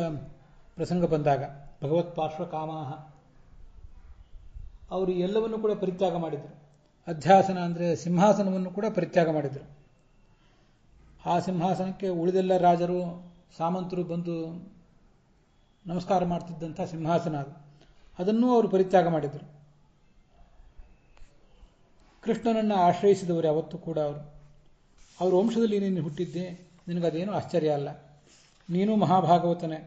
ಪ್ರಸಂಗ ಬಂದಾಗ, ಭಗವತ್ ಪಾರ್ಶ್ವಕಾಮಾಹ, ಅವರು ಎಲ್ಲವನ್ನೂ ಕೂಡ ಪರಿತ್ಯಾಗ ಮಾಡಿದರು. ಅಧ್ಯಾಸನ ಅಂದರೆ ಸಿಂಹಾಸನವನ್ನು ಕೂಡ ಪರಿತ್ಯಾಗ ಮಾಡಿದರು. ಆ ಸಿಂಹಾಸನಕ್ಕೆ ಉಳಿದೆಲ್ಲ ರಾಜರು ಸಾಮಂತರು ಬಂದು ನಮಸ್ಕಾರ ಮಾಡ್ತಿದ್ದಂಥ ಸಿಂಹಾಸನ ಅದು, ಅದನ್ನೂ ಅವರು ಪರಿತ್ಯಾಗ ಮಾಡಿದರು. ಕೃಷ್ಣನನ್ನು ಆಶ್ರಯಿಸಿದವರು ಯಾವತ್ತೂ ಕೂಡ ಅವ್ರ ವಂಶದಲ್ಲಿ ನೀನು ಹುಟ್ಟಿದ್ದೆ, ನಿನಗದೇನು ಆಶ್ಚರ್ಯ ಅಲ್ಲ. ನೀನು ಮಹಾಭಾಗವತನೇ.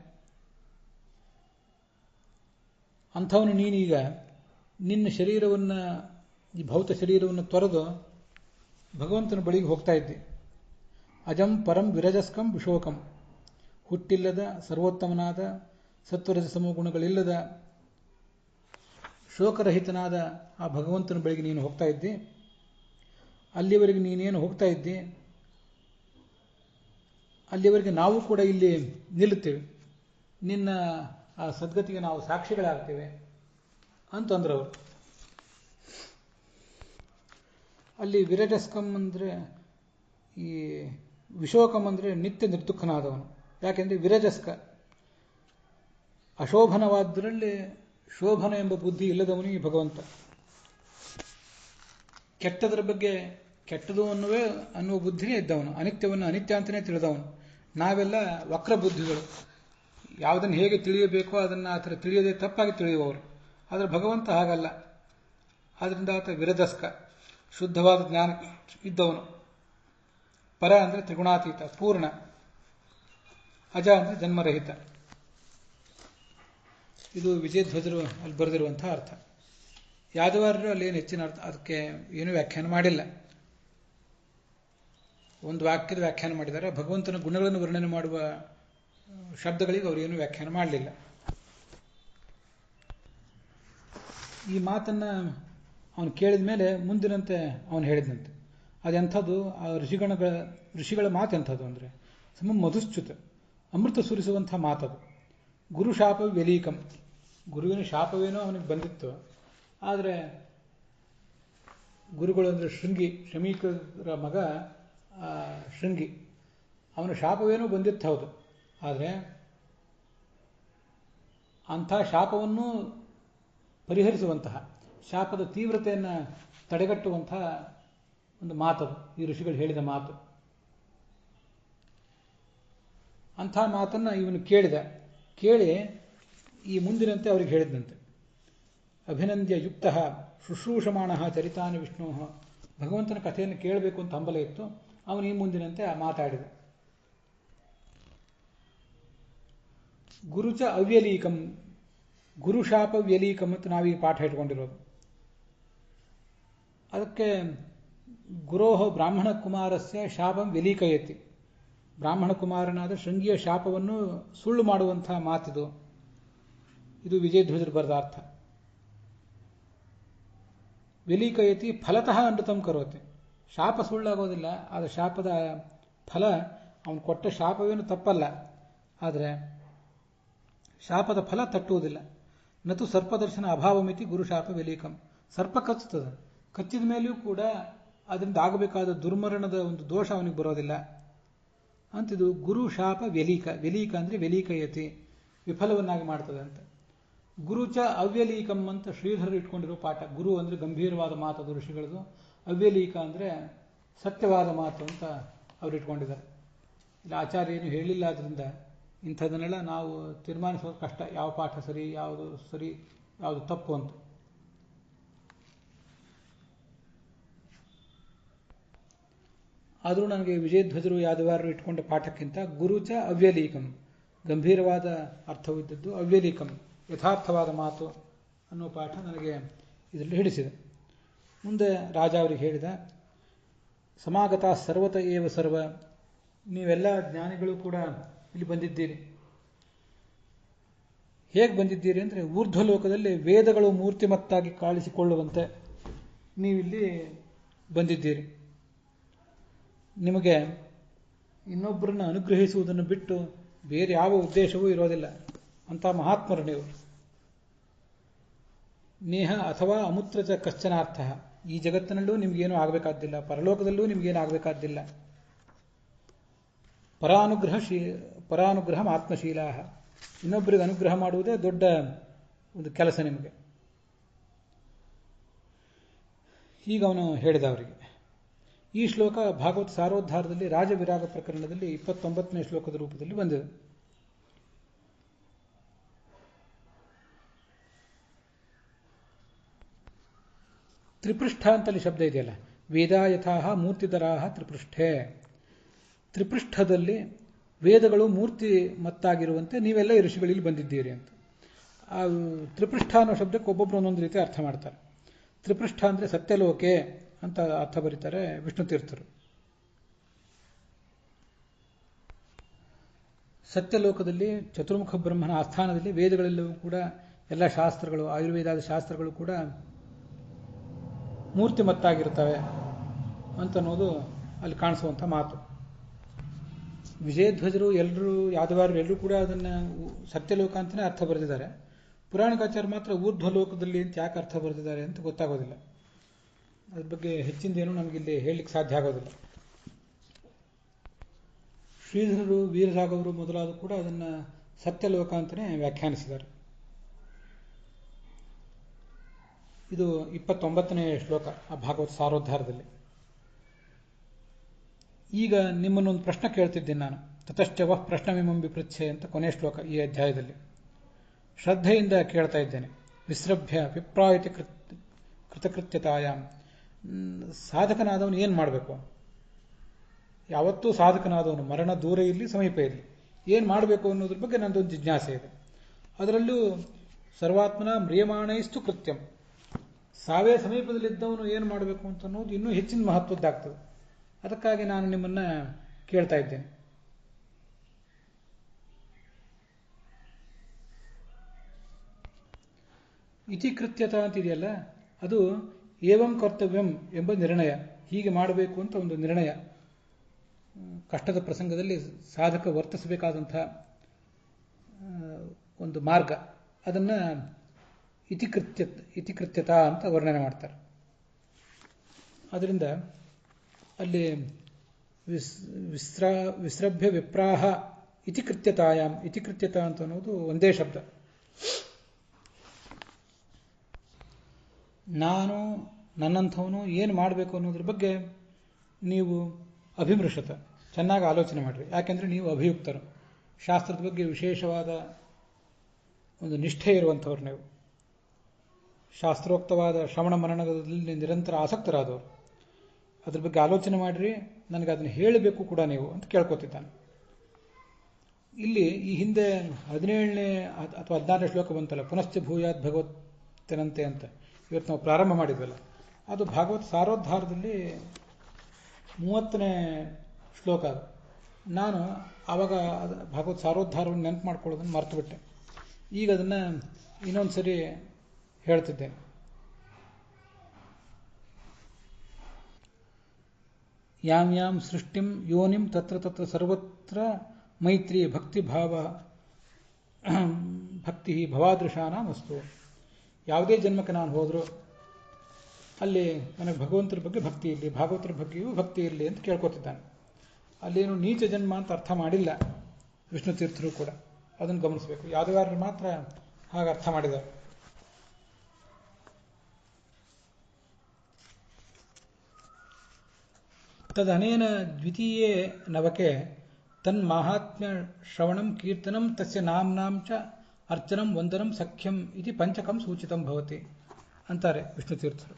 ಅಂಥವನು ನೀನೀಗ ನಿನ್ನ ಶರೀರವನ್ನು, ಈ ಭೌತ ಶರೀರವನ್ನು ತೊರೆದು ಭಗವಂತನ ಬಳಿಗೆ ಹೋಗ್ತಾ ಇದ್ದೆ. ಅಜಂ ಪರಂ ವಿರಜಸ್ಕಂ ವಿಶೋಕಂ, ಹುಟ್ಟಿಲ್ಲದ ಸರ್ವೋತ್ತಮನಾದ ಸತ್ವರಜಸಮ ಗುಣಗಳಿಲ್ಲದ ಶೋಕರಹಿತನಾದ ಆ ಭಗವಂತನ ಬಳಿಗೆ ನೀನು ಹೋಗ್ತಾ ಇದ್ದಿ. ಅಲ್ಲಿವರೆಗೆ ನೀನೇನು ಹೋಗ್ತಾ ಇದ್ದಿ, ಅಲ್ಲಿವರೆಗೆ ನಾವು ಕೂಡ ಇಲ್ಲಿ ನಿಲ್ಲುತ್ತೇವೆ, ನಿನ್ನ ಆ ಸದ್ಗತಿಗೆ ನಾವು ಸಾಕ್ಷಿಗಳಾಗ್ತೇವೆ ಅಂತಂದ್ರೆ ಅವರು. ಅಲ್ಲಿ ವಿರಜಸ್ಕಂ ಅಂದರೆ, ಈ ವಿಶೋಕಂ ಅಂದರೆ ನಿತ್ಯ ನಿರ್ದುಃಖನಾದವನು. ಯಾಕೆಂದರೆ ವಿರಜಸ್ಕ ಅಶೋಭನವಾದ್ದರಲ್ಲಿ ಶೋಭನ ಎಂಬ ಬುದ್ಧಿ ಇಲ್ಲದವನು ಈ ಭಗವಂತ. ಕೆಟ್ಟದರ ಬಗ್ಗೆ ಕೆಟ್ಟದು ಅನ್ನುವ ಬುದ್ಧಿನೇ ಇದ್ದವನು. ಅನಿತ್ಯವನ್ನು ಅನಿತ್ಯ ಅಂತಲೇ ತಿಳಿದವನು. ನಾವೆಲ್ಲ ವಕ್ರ ಬುದ್ಧಿಗಳು, ಯಾವುದನ್ನು ಹೇಗೆ ತಿಳಿಯಬೇಕೋ ಅದನ್ನು ಆ ಥರ ತಿಳಿಯದೆ ತಪ್ಪಾಗಿ ತಿಳಿಯುವವರು. ಆದರೆ ಭಗವಂತ ಹಾಗಲ್ಲ. ಆದ್ದರಿಂದ ಆತ ವಿರಜಸ್ಕ, ಶುದ್ಧವಾದ ಜ್ಞಾನ ಇದ್ದವನು. ಪರ ಅಂದರೆ ತ್ರಿಗುಣಾತೀತ, ಪೂರ್ಣ. ಅಜ ಅಂದರೆ ಜನ್ಮರಹಿತ. ಇದು ವಿಜಯಧ್ವಜರು ಅಲ್ಲಿ ಬರೆದಿರುವಂತಹ ಅರ್ಥ. ಯಾದವಾರರು ಅಲ್ಲಿ ಏನು ಹೆಚ್ಚಿನ ಅರ್ಥ ಅದಕ್ಕೆ ಏನೂ ವ್ಯಾಖ್ಯಾನ ಮಾಡಿಲ್ಲ. ಒಂದು ವಾಕ್ಯದ ವ್ಯಾಖ್ಯಾನ ಮಾಡಿದ್ದಾರೆ. ಭಗವಂತನ ಗುಣಗಳನ್ನು ವರ್ಣನೆ ಮಾಡುವ ಶಬ್ದಗಳಿಗೆ ಅವರು ಏನೂ ವ್ಯಾಖ್ಯಾನ ಮಾಡಲಿಲ್ಲ. ಈ ಮಾತನ್ನು ಅವನು ಕೇಳಿದ ಮೇಲೆ ಮುಂದಿನಂತೆ ಅವನು ಹೇಳಿದಂತೆ. ಅದೆಂಥದ್ದು, ಆ ಋಷಿಗಳ ಮಾತೆಂಥದ್ದು ಅಂದರೆ ಮಧುಶ್ಚುತ, ಅಮೃತ ಸುರಿಸುವಂಥ ಮಾತದು. ಗುರು ಶಾಪ ವ್ಯಲೀಕಂ, ಗುರುವಿನ ಶಾಪವೇನೋ ಅವನಿಗೆ ಬಂದಿತ್ತು. ಆದರೆ ಗುರುಗಳು ಅಂದರೆ ಶಮೀಕರ ಮಗ ಶೃಂಗಿ, ಅವನ ಶಾಪವೇನೋ ಬಂದಿತ್ತು, ಹೌದು. ಆದರೆ ಅಂಥ ಶಾಪವನ್ನು ಪರಿಹರಿಸುವಂತಹ, ಶಾಪದ ತೀವ್ರತೆಯನ್ನು ತಡೆಗಟ್ಟುವಂತಹ ಒಂದು ಮಾತದು ಈ ಋಷಿಗಳು ಹೇಳಿದ ಮಾತು. ಅಂಥ ಮಾತನ್ನು ಇವನು ಕೇಳಿ ಈ ಮುಂದಿನಂತೆ ಅವ್ರಿಗೆ ಹೇಳಿದಂತೆ. ಅಭಿನಂದ್ಯ ಯುಕ್ತ ಶುಶ್ರೂಷಮಾಣ ಚರಿತಾನಿ ವಿಷ್ಣು, ಭಗವಂತನ ಕಥೆಯನ್ನು ಕೇಳಬೇಕು ಅಂತ ಹಂಬಲ ಇತ್ತು. ಅವನು ಈ ಮುಂದಿನಂತೆ ಮಾತಾಡಿದ. ಗುರುಚ ಅವ್ಯಲೀಕಂ, ಗುರುಶಾಪ ವ್ಯಲೀಕಂ ಅಂತ ನಾವೀಗ ಪಾಠ ಇಟ್ಕೊಂಡಿರೋದು. ಅದಕ್ಕೆ ಗುರೋಹ ಬ್ರಾಹ್ಮಣ ಕುಮಾರಸ್ಯ ಶಾಪಂ ವ್ಯಲೀಕಯತಿ, ಬ್ರಾಹ್ಮಣ ಕುಮಾರನಾದ ಶೃಂಗಿಯ ಶಾಪವನ್ನು ಸುಳ್ಳು ಮಾಡುವಂತಹ ಮಾತಿದು. ಇದು ವಿಜಯಧ್ವಜರು ಬರೆದ ಅರ್ಥ. ವ್ಯಲೀಕಯತಿ ಫಲತಃ ಅಮೃತಂ ಕರೋತಿ, ಶಾಪ ಸುಳ್ಳಾಗೋದಿಲ್ಲ, ಆದರೆ ಶಾಪದ ಫಲ, ಅವನು ಕೊಟ್ಟ ಶಾಪವೇನು ತಪ್ಪಲ್ಲ, ಆದರೆ ಶಾಪದ ಫಲ ತಟ್ಟುವುದಿಲ್ಲ. ನತು ಸರ್ಪದರ್ಶನ ಅಭಾವಮಿತಿ ಗುರುಶಾಪ ವ್ಯಲೀಕಂ, ಸರ್ಪ ಕಚ್ಚುತ್ತದೆ, ಕಚ್ಚಿದ ಮೇಲೆಯೂ ಕೂಡ ಅದರಿಂದ ಆಗಬೇಕಾದ ದುರ್ಮರಣದ ಒಂದು ದೋಷ ಅವನಿಗೆ ಬರೋದಿಲ್ಲ ಅಂತಿದು. ಗುರು ಶಾಪ ವ್ಯಲೀಕ, ವ್ಯಲೀಕ ಅಂದರೆ ವ್ಯಲೀಕಯತಿ, ವಿಫಲವನ್ನಾಗಿ ಮಾಡ್ತದೆ ಅಂತ. ಗುರುಚ ಅವ್ಯಲೀಕಂ ಅಂತ ಶ್ರೀಧರರು ಇಟ್ಕೊಂಡಿರೋ ಪಾಠ. ಗುರು ಅಂದರೆ ಗಂಭೀರವಾದ ಮಾತು ಅದು ಋಷಿಗಳದು, ಅವ್ಯಲೀಕ ಅಂದರೆ ಸತ್ಯವಾದ ಮಾತು ಅಂತ ಅವ್ರು ಇಟ್ಕೊಂಡಿದ್ದಾರೆ. ಇಲ್ಲ ಆಚಾರ್ಯ ಏನು ಹೇಳಿಲ್ಲ, ಆದ್ದರಿಂದ ಇಂಥದನ್ನೆಲ್ಲ ನಾವು ತೀರ್ಮಾನಿಸೋದು ಕಷ್ಟ, ಯಾವ ಪಾಠ ಸರಿ, ಯಾವುದು ತಪ್ಪು ಅಂತ. ಆದರೂ ನನಗೆ ವಿಜಯಧ್ವಜರು ಯಾದವಾರರು ಇಟ್ಕೊಂಡ ಪಾಠಕ್ಕಿಂತ ಗುರುಚ ಅವ್ಯಲೀಕಂ, ಗಂಭೀರವಾದ ಅರ್ಥವಿದ್ದದ್ದು, ಅವ್ಯಲೀಕಂ ಯಥಾರ್ಥವಾದ ಮಾತು ಅನ್ನೋ ಪಾಠ ನನಗೆ ಇದರಲ್ಲಿ ಹಿಡಿಸಿದೆ. ಮುಂದೆ ರಾಜ ಅವರಿಗೆ ಹೇಳಿದ, ಸಮಾಗತ ಸರ್ವತ ಏವ ಸರ್ವ, ನೀವೆಲ್ಲ ಜ್ಞಾನಿಗಳು ಕೂಡ ಇಲ್ಲಿ ಬಂದಿದ್ದೀರಿ. ಹೇಗೆ ಬಂದಿದ್ದೀರಿ ಅಂದರೆ ಊರ್ಧ್ವಲೋಕದಲ್ಲಿ ವೇದಗಳು ಮೂರ್ತಿಮತ್ತಾಗಿ ಕಾಣಿಸಿಕೊಳ್ಳುವಂತೆ ನೀವಿಲ್ಲಿ ಬಂದಿದ್ದೀರಿ. ನಿಮಗೆ ಇನ್ನೊಬ್ಬರನ್ನು ಅನುಗ್ರಹಿಸುವುದನ್ನು ಬಿಟ್ಟು ಬೇರೆ ಯಾವ ಉದ್ದೇಶವೂ ಇರೋದಿಲ್ಲ ಅಂತ ಮಹಾತ್ಮರು ನೀವು. ನೇಹ ಅಥವಾ ಅಮೂತ್ರಚ ಕಶ್ಚನಾರ್ಥ, ಈ ಜಗತ್ತಿನಲ್ಲೂ ನಿಮಗೇನು ಆಗಬೇಕಾದ್ದಿಲ್ಲ, ಪರಲೋಕದಲ್ಲೂ ನಿಮಗೇನು ಆಗಬೇಕಾದ್ದಿಲ್ಲ. ಪರಾನುಗ್ರಹ ಆತ್ಮಶೀಲ, ಇನ್ನೊಬ್ಬರಿಗೆ ಅನುಗ್ರಹ ಮಾಡುವುದೇ ದೊಡ್ಡ ಒಂದು ಕೆಲಸ ನಿಮಗೆ. ಈಗ ಅವನು ಹೇಳಿದ ಅವರಿಗೆ. ಈ ಶ್ಲೋಕ ಭಾಗವತ ಸಾರೋದ್ಧಾರದಲ್ಲಿ ರಾಜವಿರಾಗ ಪ್ರಕರಣದಲ್ಲಿ 29ನೇ ಶ್ಲೋಕದ ರೂಪದಲ್ಲಿ ಬಂದಿದೆ. ತ್ರಿಪೃಷ್ಠ ಅಂತಲ್ಲಿ ಶಬ್ದ ಇದೆಯಲ್ಲ, ವೇದಾ ಯಥಾಹ ಮೂರ್ತಿಧರಾಹ ತ್ರಿಪೃಷ್ಠೆ. ತ್ರಿಪೃಷ್ಠದಲ್ಲಿ ವೇದಗಳು ಮೂರ್ತಿ ಮತ್ತಾಗಿರುವಂತೆ ನೀವೆಲ್ಲ ಈ ಋಷಿಗಳಲ್ಲಿ ಬಂದಿದ್ದೀರಿ ಅಂತ. ಆ ತ್ರಿಪೃಷ್ಠ ಅನ್ನೋ ಶಬ್ದಕ್ಕೆ ಒಬ್ಬೊಬ್ಬರು ಒಂದೊಂದು ರೀತಿ ಅರ್ಥ ಮಾಡ್ತಾರೆ. ತ್ರಿಪೃಷ್ಠ ಅಂದರೆ ಸತ್ಯಲೋಕೆ ಅಂತ ಅರ್ಥ ಬರೀತಾರೆ ವಿಷ್ಣು ತೀರ್ಥರು. ಸತ್ಯಲೋಕದಲ್ಲಿ ಚತುರ್ಮುಖ ಬ್ರಹ್ಮನ ಆಸ್ಥಾನದಲ್ಲಿ ವೇದಗಳೆಲ್ಲವೂ ಕೂಡ ಎಲ್ಲ ಶಾಸ್ತ್ರಗಳು, ಆಯುರ್ವೇದಾದ ಶಾಸ್ತ್ರಗಳು ಕೂಡ ಮೂರ್ತಿಮತ್ತಾಗಿರ್ತವೆ ಅಂತ ಅನ್ನೋದು ಅಲ್ಲಿ ಕಾಣಿಸುವಂಥ ಮಾತು. ವಿಜಯಧ್ವಜರು ಎಲ್ಲರೂ ಯಾದವಾರರು ಎಲ್ಲರೂ ಕೂಡ ಅದನ್ನು ಸತ್ಯಲೋಕ ಅಂತಲೇ ಅರ್ಥ ಬರೆದಿದ್ದಾರೆ. ಪುರಾಣಿಕಾಚಾರ್ಯ ಮಾತ್ರ ಊರ್ಧ್ವಲೋಕದಲ್ಲಿ ಅಂತ ಯಾಕೆ ಅರ್ಥ ಬರೆದಿದ್ದಾರೆ ಅಂತ ಗೊತ್ತಾಗೋದಿಲ್ಲ. ಅದ್ರ ಬಗ್ಗೆ ಹೆಚ್ಚಿಂದೇನು ನಮಗಿಲ್ಲಿ ಹೇಳಲಿಕ್ಕೆ ಸಾಧ್ಯ ಆಗೋದಿಲ್ಲ. ಶ್ರೀಧರರು, ವೀರರಾಘವರು ಮೊದಲಾದ ಕೂಡ ಅದನ್ನು ಸತ್ಯಲೋಕ ಅಂತಲೇ ವ್ಯಾಖ್ಯಾನಿಸಿದ್ದಾರೆ. ಇದು 29ನೇ ಶ್ಲೋಕ ಆ ಭಾಗವತ ಸಾರೋದ್ಧಾರದಲ್ಲಿ. ಈಗ ನಿಮ್ಮನ್ನೊಂದು ಪ್ರಶ್ನೆ ಕೇಳ್ತಿದ್ದೇನೆ ನಾನು. ತತಶ್ಚ ವಃ ಪ್ರಶ್ನಮಿಮಂ ವಿಪೃಚ್ಛೆ ಅಂತ ಕೊನೆಯ ಶ್ಲೋಕ ಈ ಅಧ್ಯಾಯದಲ್ಲಿ. ಶ್ರದ್ಧೆಯಿಂದ ಕೇಳ್ತಾ ಇದ್ದೇನೆ. ವಿಸ್ರಭ್ಯ ವಿಪ್ರಾಯತಿ ಕೃತಕೃತ್ಯತಾಯಾಮ್. ಸಾಧಕನಾದವನು ಏನು ಮಾಡಬೇಕು? ಯಾವತ್ತೂ ಸಾಧಕನಾದವನು ಮರಣ ದೂರ ಇರಲಿ ಸಮೀಪ ಇರಲಿ ಏನು ಮಾಡಬೇಕು ಅನ್ನೋದ್ರ ಬಗ್ಗೆ ನನ್ನದೊಂದು ಜಿಜ್ಞಾಸೆ ಇದೆ. ಅದರಲ್ಲೂ ಸರ್ವಾತ್ಮನ ಮ್ರಿಯಮಾಣೈಸ್ತು ಕೃತ್ಯಂ. ಸಾವೇ ಸಮೀಪದಲ್ಲಿದ್ದವನು ಏನು ಮಾಡಬೇಕು ಅಂತ ಅನ್ನೋದು ಇನ್ನೂ ಹೆಚ್ಚಿನ ಮಹತ್ವದ್ದಾಗ್ತದೆ. ಅದಕ್ಕಾಗಿ ನಾನು ನಿಮ್ಮನ್ನು ಕೇಳ್ತಾ ಇದ್ದೇನೆ. ಇತಿಕೃತ್ಯತ ಅಂತಿದೆಯಲ್ಲ, ಅದು ಏವಂ ಕರ್ತವ್ಯಂ ಎಂಬ ನಿರ್ಣಯ. ಹೀಗೆ ಮಾಡಬೇಕು ಅಂತ ಒಂದು ನಿರ್ಣಯ. ಕಷ್ಟದ ಪ್ರಸಂಗದಲ್ಲಿ ಸಾಧಕ ವರ್ತಿಸಬೇಕಾದಂಥ ಒಂದು ಮಾರ್ಗ, ಅದನ್ನು ಇತಿಕೃತ್ಯತ ಅಂತ ವರ್ಣನೆ ಮಾಡ್ತಾರೆ. ಅದರಿಂದ ಅಲ್ಲಿ ವಿಸ್ರಭ್ಯ ವಿಪ್ರಾಹ ಇತಿಕೃತ್ಯತಾಯಾಮ್. ಇತಿಕೃತ್ಯತ ಅಂತ ಅನ್ನೋದು ಒಂದೇ ಶಬ್ದ. ನಾನು ನನ್ನಂಥವನು ಏನು ಮಾಡಬೇಕು ಅನ್ನೋದ್ರ ಬಗ್ಗೆ ನೀವು ಅಭಿಮೃಷತ ಚೆನ್ನಾಗಿ ಆಲೋಚನೆ ಮಾಡಿರಿ. ಯಾಕೆಂದರೆ ನೀವು ಅಭಿಯುಕ್ತರು, ಶಾಸ್ತ್ರದ ಬಗ್ಗೆ ವಿಶೇಷವಾದ ಒಂದು ನಿಷ್ಠೆ ಇರುವಂಥವ್ರು. ನೀವು ಶಾಸ್ತ್ರೋಕ್ತವಾದ ಶ್ರವಣ ಮರಣದಲ್ಲಿ ನಿರಂತರ ಆಸಕ್ತರಾದವರು. ಅದ್ರ ಬಗ್ಗೆ ಆಲೋಚನೆ ಮಾಡಿರಿ, ನನಗೆ ಅದನ್ನು ಹೇಳಬೇಕು ಕೂಡ ನೀವು ಅಂತ ಕೇಳ್ಕೊತಿದ್ದಾನೆ. ಇಲ್ಲಿ ಈ ಹಿಂದೆ 17ನೇ ಅಥವಾ 16ನೇ ಶ್ಲೋಕ ಬಂತಲ್ಲ, ಪುನಶ್ಚ ಭೂಯಾತ್ ಭಗವತ್ತನಂತೆ ಅಂತ ಇವತ್ತು ನಾವು ಪ್ರಾರಂಭ ಮಾಡಿದ್ವಲ್ಲ, ಅದು ಭಾಗವತ ಸಾರೋದ್ಧಾರದಲ್ಲಿ 30ನೇ ಶ್ಲೋಕ. ಅದು ನಾನು ಆವಾಗ ಭಾಗವತ ಸಾರೋದ್ಧಾರವನ್ನು ನೆನಪು ಮಾಡ್ಕೊಳ್ಳೋದನ್ನು ಮರ್ತುಬಿಟ್ಟೆ. ಈಗ ಅದನ್ನು ಇನ್ನೊಂದು ಸರಿ ಹೇಳ್ತಿದ್ದೇನೆ. ಯಾಂ ಯಾಂ ಸೃಷ್ಟಿಂ ಯೋನಿಂ ತತ್ರ ತತ್ರ ಸರ್ವತ್ರ ಮೈತ್ರಿ ಭಕ್ತಿ ಭವಾದೃಶಾನಾಂ ವಸ್ತು. ಯಾವುದೇ ಜನ್ಮಕ್ಕೆ ನಾನು ಹೋದರೂ ಅಲ್ಲಿ ನನಗೆ ಭಗವಂತರ ಬಗ್ಗೆ ಭಕ್ತಿ ಇರಲಿ, ಭಾಗವತರ ಬಗ್ಗೆಯೂ ಭಕ್ತಿ ಇರಲಿ ಅಂತ ಕೇಳ್ಕೊತಿದ್ದಾನೆ. ಅಲ್ಲೇನು ನೀಚ ಜನ್ಮ ಅಂತ ಅರ್ಥ ಮಾಡಿಲ್ಲ ವಿಷ್ಣು ತೀರ್ಥರು ಕೂಡ. ಅದನ್ನು ಗಮನಿಸಬೇಕು. ಯಾದವಾರರು ಮಾತ್ರ ಹಾಗೆ ಅರ್ಥ ಮಾಡಿದ್ದಾರೆ. ತದನೇನ ದ್ವಿತೀಯೇ ನವಕೆ ತನ್ಮಾಹಾತ್ಮ್ಯ ಶ್ರವಣಂ ಕೀರ್ತನಂ ತಸ್ಯ ನಾಮ್ನಾಂ ಚ ಅರ್ಚನಂ ವಂದನಂ ಸಖ್ಯಂ ಇತಿ ಪಂಚಕಂ ಸೂಚಿತಂ ಭವತಿ ಅಂತಾರೆ ವಿಷ್ಣು ತೀರ್ಥರು.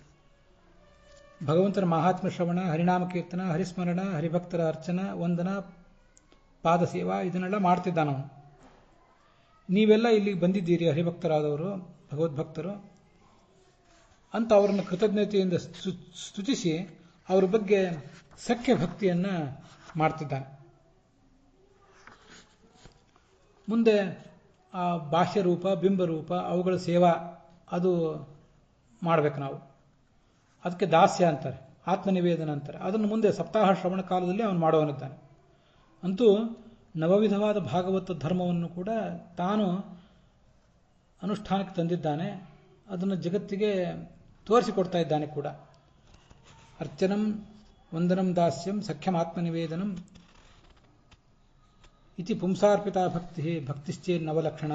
ಭಗವಂತನ ಮಹಾತ್ಮ ಶ್ರವಣ, ಹರಿನಾಮ ಕೀರ್ತನ, ಹರಿಸ್ಮರಣ, ಹರಿಭಕ್ತರ ಅರ್ಚನ, ವಂದನ, ಪಾದಸೇವಾ ಇದನ್ನೆಲ್ಲ ಮಾಡ್ತಿದ್ದಾನವನು. ನೀವೆಲ್ಲ ಇಲ್ಲಿಗೆ ಬಂದಿದ್ದೀರಿ ಹರಿಭಕ್ತರಾದವರು, ಭಗವದ್ಭಕ್ತರು ಅಂತ ಅವರನ್ನು ಕೃತಜ್ಞತೆಯಿಂದ ಸ್ತುತಿಸಿ ಅವರ ಬಗ್ಗೆ ಸಖ್ಯ ಭಕ್ತಿಯನ್ನು ಮಾಡ್ತಿದ್ದಾನೆ. ಮುಂದೆ ಆ ಬಾಹ್ಯರೂಪ, ಬಿಂಬರೂಪ ಅವುಗಳ ಸೇವಾ ಅದು ಮಾಡಬೇಕು ನಾವು. ಅದಕ್ಕೆ ದಾಸ್ಯ ಅಂತಾರೆ, ಆತ್ಮನಿವೇದನ ಅಂತಾರೆ. ಅದನ್ನು ಮುಂದೆ ಸಪ್ತಾಹ ಶ್ರವಣ ಕಾಲದಲ್ಲಿ ಅವನು ಮಾಡುವನಿದ್ದಾನೆ. ಅಂತೂ ನವವಿಧವಾದ ಭಾಗವತ ಧರ್ಮವನ್ನು ಕೂಡ ತಾನು ಅನುಷ್ಠಾನಕ್ಕೆ ತಂದಿದ್ದಾನೆ. ಅದನ್ನು ಜಗತ್ತಿಗೆ ತೋರಿಸಿಕೊಡ್ತಾ ಇದ್ದಾನೆ ಕೂಡ. ಅರ್ಚನಂ ವಂದನಂ ದಾಸ್ಯಂ ಸಖ್ಯಂ ಆತ್ಮನಿವೇದನಂ ಇತಿ ಪುಂಸಾರ್ಪಿತಾ ಭಕ್ತಿ ಭಕ್ತಿಶ್ಚೇನ್ನವಲಕ್ಷಣ.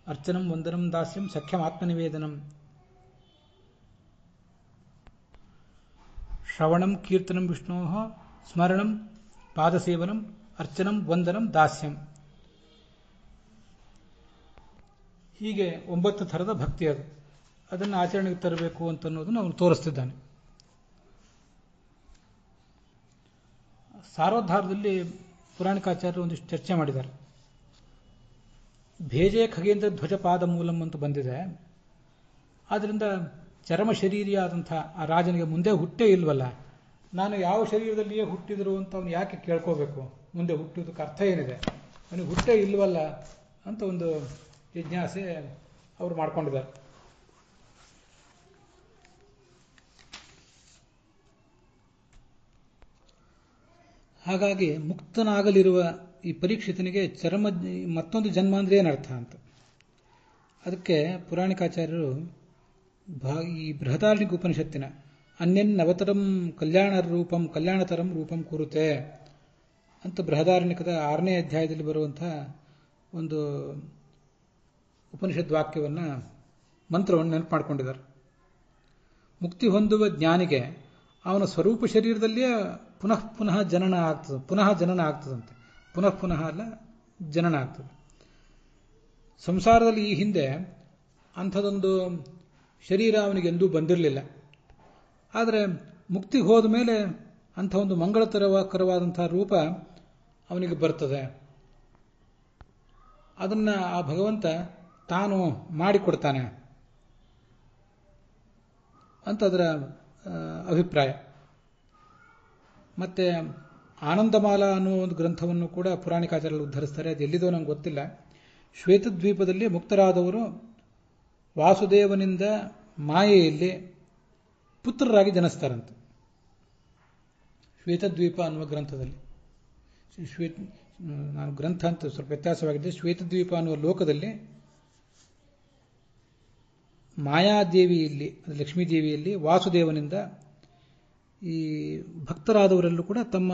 ಅರ್ಚನಂ ವಂದನಂ ದಾಸ್ಯಂ ಸಖ್ಯಂ ಆತ್ಮನಿವೇದನಂ. ಶ್ರವಣಂ ಕೀರ್ತನಂ ವಿಷ್ಣೋಃ ಸ್ಮರಣಂ ಪಾದಸೇವನಂ ಅರ್ಚನಂ ವಂದನಂ ದಾಸ್ಯಂ. ಹೀಗೆ 9 ಥರದ ಭಕ್ತಿ ಅದು. ಅದನ್ನು ಆಚರಣೆಗೆ ತರಬೇಕು ಅಂತನ್ನೋದನ್ನು ಅವನು ತೋರಿಸ್ತಿದ್ದಾನೆ. ಸಾರೋದ್ಧಾರದಲ್ಲಿ ಪುರಾಣಿಕಾಚಾರ್ಯರು ಒಂದಿಷ್ಟು ಚರ್ಚೆ ಮಾಡಿದ್ದಾರೆ. ಭೇಜೆ ಖಗೇಂದ್ರ ಧ್ವಜಪಾದ ಮೂಲಂ ಅಂತ ಬಂದಿದೆ. ಆದ್ದರಿಂದ ಚರಮ ಶರೀರಿಯಾದಂಥ ಆ ರಾಜನಿಗೆ ಮುಂದೆ ಹುಟ್ಟೇ ಇಲ್ವಲ್ಲ, ನಾನು ಯಾವ ಶರೀರದಲ್ಲಿಯೇ ಹುಟ್ಟಿದ್ರು ಅಂತ ಅವನು ಯಾಕೆ ಕೇಳ್ಕೋಬೇಕು, ಮುಂದೆ ಹುಟ್ಟುವುದಕ್ಕೆ ಅರ್ಥ ಏನಿದೆ, ಅವನಿಗೆ ಹುಟ್ಟೇ ಇಲ್ವಲ್ಲ ಅಂತ ಒಂದು ಜಿಜ್ಞಾಸೆ ಅವರು ಮಾಡ್ಕೊಂಡಿದ್ದಾರೆ. ಹಾಗಾಗಿ ಮುಕ್ತನಾಗಲಿರುವ ಈ ಪರೀಕ್ಷಿತನಿಗೆ ಮತ್ತೊಂದು ಜನ್ಮ ಅಂದರೆ ಏನರ್ಥ ಅಂತ. ಅದಕ್ಕೆ ಪುರಾಣಿಕಾಚಾರ್ಯರು ಈ ಬೃಹದಾರಣ್ಯಕ ಉಪನಿಷತ್ತಿನ ಅನ್ಯನ್ನವತರಂ ಕಲ್ಯಾಣ ರೂಪಂ ಕಲ್ಯಾಣತರಂ ರೂಪಂ ಕುರುತೆ ಅಂತ ಬೃಹದಾರಣ್ಯಕದ 6ನೇ ಅಧ್ಯಾಯದಲ್ಲಿ ಬರುವಂಥ ಒಂದು ಉಪನಿಷತ್ ವಾಕ್ಯವನ್ನು ಮಂತ್ರವನ್ನು ನೆನಪು ಮಾಡಿಕೊಂಡಿದ್ದಾರೆ. ಮುಕ್ತಿ ಹೊಂದುವ ಜ್ಞಾನಿಗೆ ಅವನ ಸ್ವರೂಪ ಶರೀರದಲ್ಲಿಯೇ ಪುನಃ ಜನನ ಆಗ್ತದಂತೆ. ಪುನಃ ಅಲ್ಲ, ಜನನ ಆಗ್ತದೆ. ಸಂಸಾರದಲ್ಲಿ ಈ ಹಿಂದೆ ಅಂಥದೊಂದು ಶರೀರ ಅವನಿಗೆ ಎಂದೂ ಬಂದಿರಲಿಲ್ಲ. ಆದರೆ ಮುಕ್ತಿಗೆ ಹೋದ ಮೇಲೆ ಅಂಥ ಒಂದು ಮಂಗಳಕರವಾದಂಥ ರೂಪ ಅವನಿಗೆ ಬರ್ತದೆ. ಅದನ್ನು ಆ ಭಗವಂತ ತಾನು ಮಾಡಿಕೊಡ್ತಾನೆ ಅಂತ ಅದರ ಅಭಿಪ್ರಾಯ. ಮತ್ತೆ ಆನಂದಮಾಲಾ ಅನ್ನೋ ಒಂದು ಗ್ರಂಥವನ್ನು ಕೂಡ ಪುರಾಣಿಕಾಚಾರ್ಯರು ಉದ್ಧರಿಸ್ತಾರೆ. ಅದು ಎಲ್ಲಿದೋ ನಂಗೆ ಗೊತ್ತಿಲ್ಲ. ಶ್ವೇತದ್ವೀಪದಲ್ಲಿ ಮುಕ್ತರಾದವರು ವಾಸುದೇವನಿಂದ ಮಾಯೆಯಲ್ಲಿ ಪುತ್ರರಾಗಿ ಜನಿಸ್ತಾರಂತೆ. ಶ್ವೇತದ್ವೀಪ ಅನ್ನುವ ಗ್ರಂಥದಲ್ಲಿ ನಾನು ಗ್ರಂಥ ಅಂತ ಸ್ವಲ್ಪ ವ್ಯತ್ಯಾಸವಾಗಿದೆ. ಶ್ವೇತದ್ವೀಪ ಅನ್ನುವ ಲೋಕದಲ್ಲಿ ಮಾಯಾದೇವಿಯಲ್ಲಿ, ಲಕ್ಷ್ಮೀದೇವಿಯಲ್ಲಿ ವಾಸುದೇವನಿಂದ ಈ ಭಕ್ತರಾದವರೆಲ್ಲೂ ಕೂಡ ತಮ್ಮ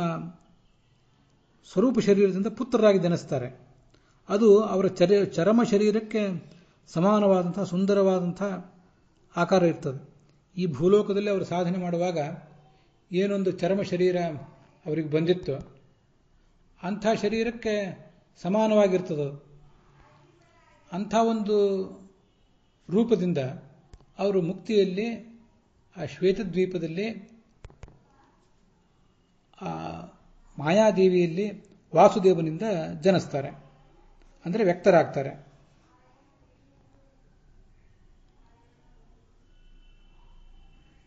ಸ್ವರೂಪ ಶರೀರದಿಂದ ಪುತ್ರರಾಗಿ ಜನಿಸ್ತಾರೆ. ಅದು ಅವರ ಚರಮ ಶರೀರಕ್ಕೆ ಸಮಾನವಾದಂಥ ಸುಂದರವಾದಂಥ ಆಕಾರ ಇರ್ತದೆ. ಈ ಭೂಲೋಕದಲ್ಲಿ ಅವರು ಸಾಧನೆ ಮಾಡುವಾಗ ಏನೊಂದು ಚರ್ಮ ಶರೀರ ಅವರಿಗೆ ಬಂದಿತ್ತು, ಅಂಥ ಶರೀರಕ್ಕೆ ಸಮಾನವಾಗಿರ್ತದೆ. ಅಂಥ ಒಂದು ರೂಪದಿಂದ ಅವರು ಮುಕ್ತಿಯಲ್ಲಿ ಆ ಶ್ವೇತದ್ವೀಪದಲ್ಲಿ ಆ ಮಾಯಾದೇವಿಯಲ್ಲಿ ವಾಸುದೇವನಿಂದ ಜನಿಸ್ತಾರೆ, ಅಂದರೆ ವ್ಯಕ್ತರಾಗ್ತಾರೆ.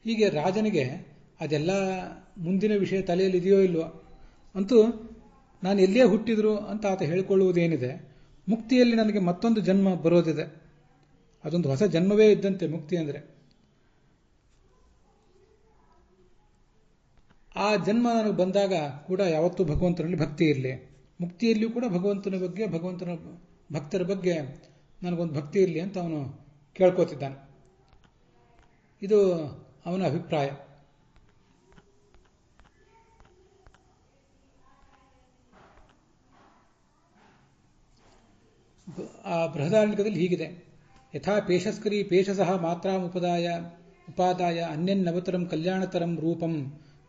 ಹೀಗೆ ರಾಜನಿಗೆ ಅದೆಲ್ಲ ಮುಂದಿನ ವಿಷಯ ತಲೆಯಲ್ಲಿ ಇದೆಯೋ ಇಲ್ವೋ, ಅಂತೂ ನಾನು ಎಲ್ಲೇ ಹುಟ್ಟಿದ್ರು ಅಂತ ಆತ ಹೇಳಿಕೊಳ್ಳುವುದೇನಿದೆ, ಮುಕ್ತಿಯಲ್ಲಿ ನನಗೆ ಮತ್ತೊಂದು ಜನ್ಮ ಬರೋದಿದೆ, ಅದೊಂದು ಹೊಸ ಜನ್ಮವೇ ಇದ್ದಂತೆ ಮುಕ್ತಿ ಅಂದರೆ. ಆ ಜನ್ಮ ನನಗೆ ಬಂದಾಗ ಕೂಡ ಯಾವತ್ತೂ ಭಗವಂತನಲ್ಲಿ ಭಕ್ತಿ ಇರಲಿ, ಮುಕ್ತಿಯಲ್ಲಿಯೂ ಕೂಡ ಭಗವಂತನ ಬಗ್ಗೆ, ಭಗವಂತನ ಭಕ್ತರ ಬಗ್ಗೆ ನನಗೊಂದು ಭಕ್ತಿ ಇರಲಿ ಅಂತ ಅವನು ಕೇಳ್ಕೋತಿದ್ದಾನೆ. ಇದು ಅವನ ಅಭಿಪ್ರಾಯ. ಆ ಬೃಹದಾರಣ್ಯಕದಲ್ಲಿ ಹೀಗಿದೆ: ಯಥಾ ಪೇಶಸ್ಕರಿ ಪೇಶಸಃ ಮಾತ್ರಾಂ ಉಪಾದಾಯ ಅನ್ಯನ್ನವತರಂ ಕಲ್ಯಾಣತರಂ ರೂಪಂ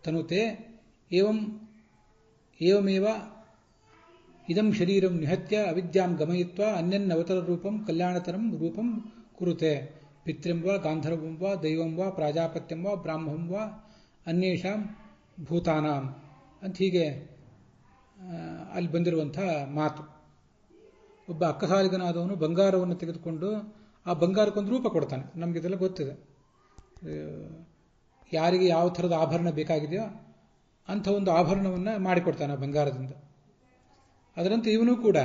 ತನುತೆ ಏವಮೇವ ಇದಂ ಶರೀರಂ ನಿಹತ್ಯ ಅವಿದ್ಯಾಂ ಗಮಯಿತ್ವಾ ಅನ್ಯನ್ನವತರ ರೂಪಂ ಕಲ್ಯಾಣತರಂ ರೂಪಂ ಕುರುತೆ ಪಿತೃಂ ವಾ ಗಾಂಧರ್ವಂ ವಾ ದೈವಂ ವಾ ಪ್ರಾಜಾಪತ್ಯಂ ವಾ ಬ್ರಾಹ್ಮಂ ವಾ ಅನ್ಯೇಷಾಂ ಭೂತಾನಾಂ ಅಂತ ಹೀಗೆ ಅಲ್ಲಿ ಬಂದಿರುವಂಥ ಮಾತು. ಒಬ್ಬ ಅಕ್ಕಸಾಲಿಗನಾದವನು ಬಂಗಾರವನ್ನು ತೆಗೆದುಕೊಂಡು ಆ ಬಂಗಾರಕ್ಕೊಂದು ರೂಪ ಕೊಡ್ತಾನೆ. ನಮಗಿದೆಲ್ಲ ಗೊತ್ತಿದೆ. ಯಾರಿಗೆ ಯಾವ ಥರದ ಆಭರಣ ಬೇಕಾಗಿದೆಯೋ ಅಂಥ ಒಂದು ಆಭರಣವನ್ನು ಮಾಡಿಕೊಡ್ತಾನೆ ಆ ಬಂಗಾರದಿಂದ. ಅದರಂತೆ ಇವನು ಕೂಡ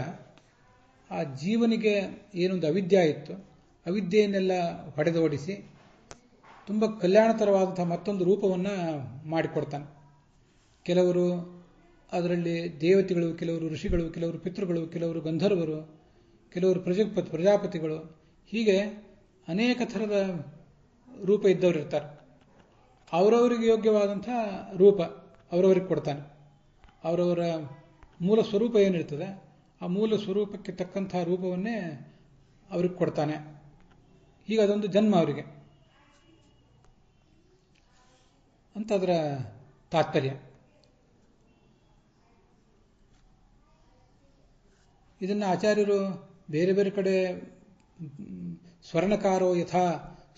ಆ ಜೀವನಿಗೆ ಏನೊಂದು ಅವಿದ್ಯೆ ಇತ್ತು, ಅವಿದ್ಯೆಯನ್ನೆಲ್ಲ ಹೊಡೆದೋಡಿಸಿ ತುಂಬ ಕಲ್ಯಾಣತರವಾದಂಥ ಮತ್ತೊಂದು ರೂಪವನ್ನು ಮಾಡಿಕೊಡ್ತಾನೆ. ಕೆಲವರು ಅದರಲ್ಲಿ ದೇವತೆಗಳು, ಕೆಲವರು ಋಷಿಗಳು, ಕೆಲವರು ಪಿತೃಗಳು, ಕೆಲವರು ಗಂಧರ್ವರು, ಕೆಲವರು ಪ್ರಜಾಪತಿಗಳು, ಹೀಗೆ ಅನೇಕ ಥರದ ರೂಪ ಇದ್ದವರು ಇರ್ತಾರೆ. ಅವರವರಿಗೆ ಯೋಗ್ಯವಾದಂಥ ರೂಪ ಅವರವರಿಗೆ ಕೊಡ್ತಾನೆ. ಅವರವರ ಮೂಲ ಸ್ವರೂಪ ಏನಿರ್ತದೆ ಆ ಮೂಲ ಸ್ವರೂಪಕ್ಕೆ ತಕ್ಕಂಥ ರೂಪವನ್ನೇ ಅವ್ರಿಗೆ ಕೊಡ್ತಾನೆ. ಹೀಗೆ ಅದೊಂದು ಜನ್ಮ ಅವರಿಗೆ ಅಂತ ಅದರ ತಾತ್ಪರ್ಯ. ಇದನ್ನು ಆಚಾರ್ಯರು ಬೇರೆ ಬೇರೆ ಕಡೆ ಸ್ವರ್ಣಕಾರೋ ಯಥಾ